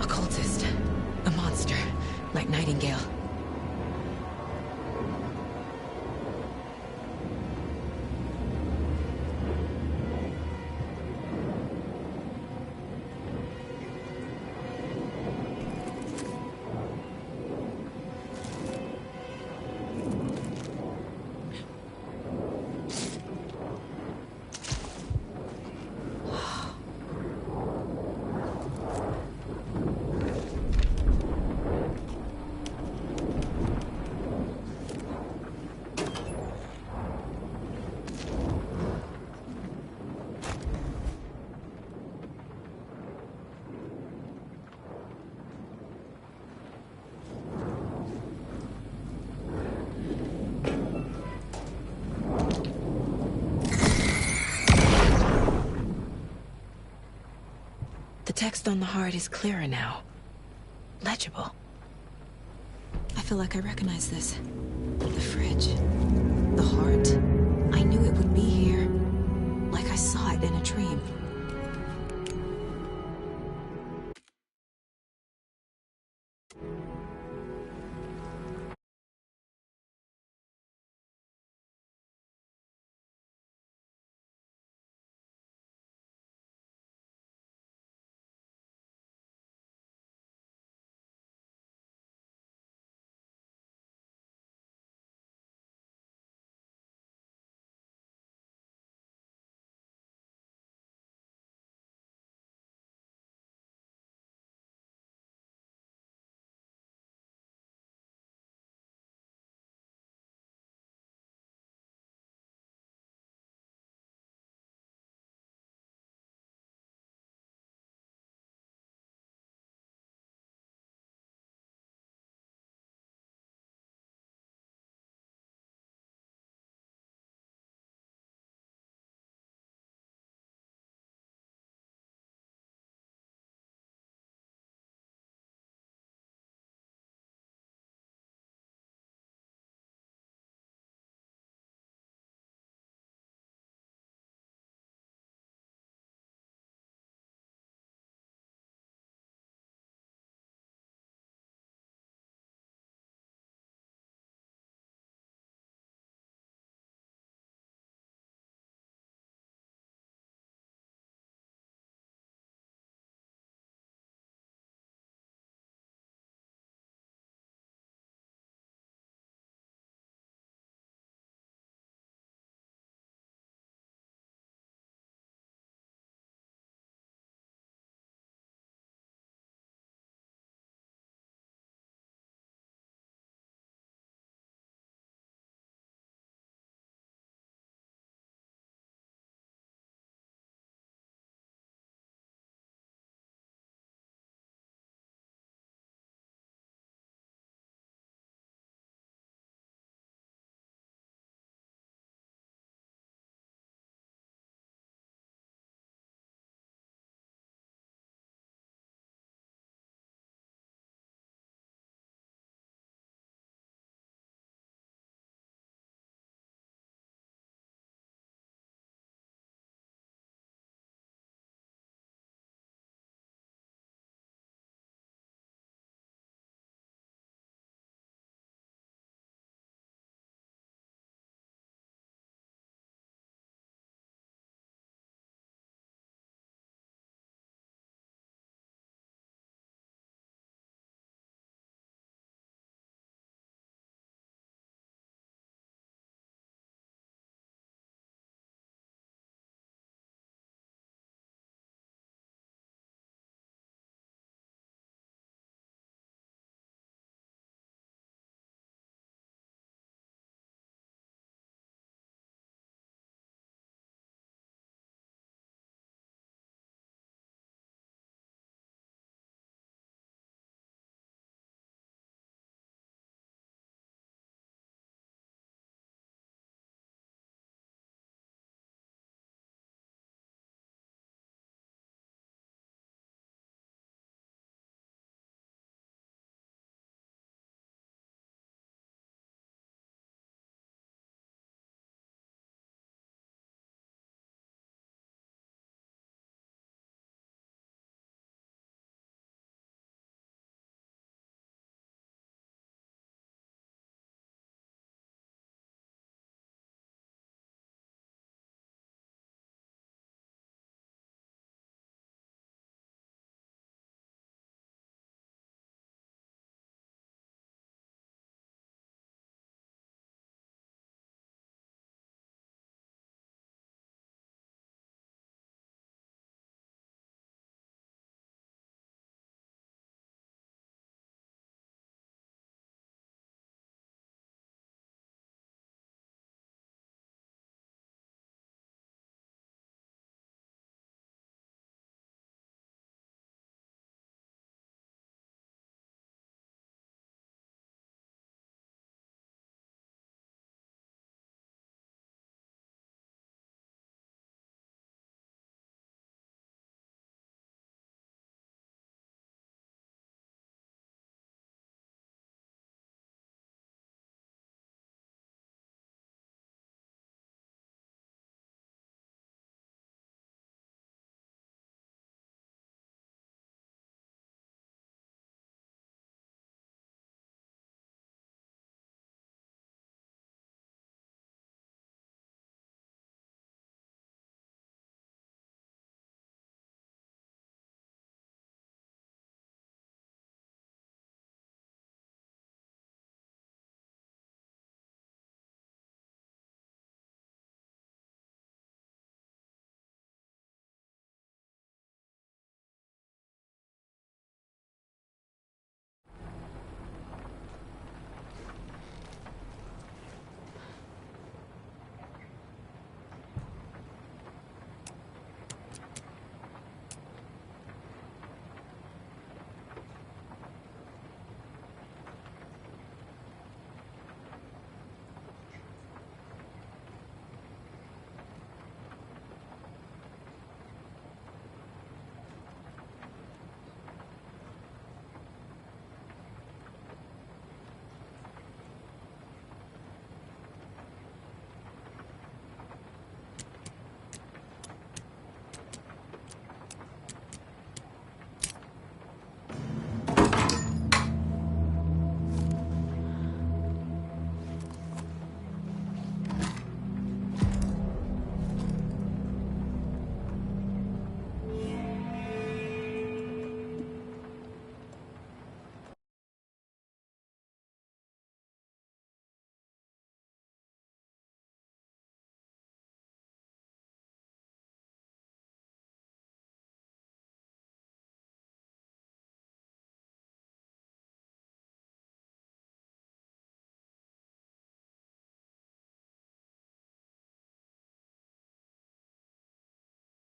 Occultist. A monster. Like Nightingale. The text on the heart is clearer now. Legible. I feel like I recognize this. The fridge. The heart. I knew it would be here. Like I saw it in a dream.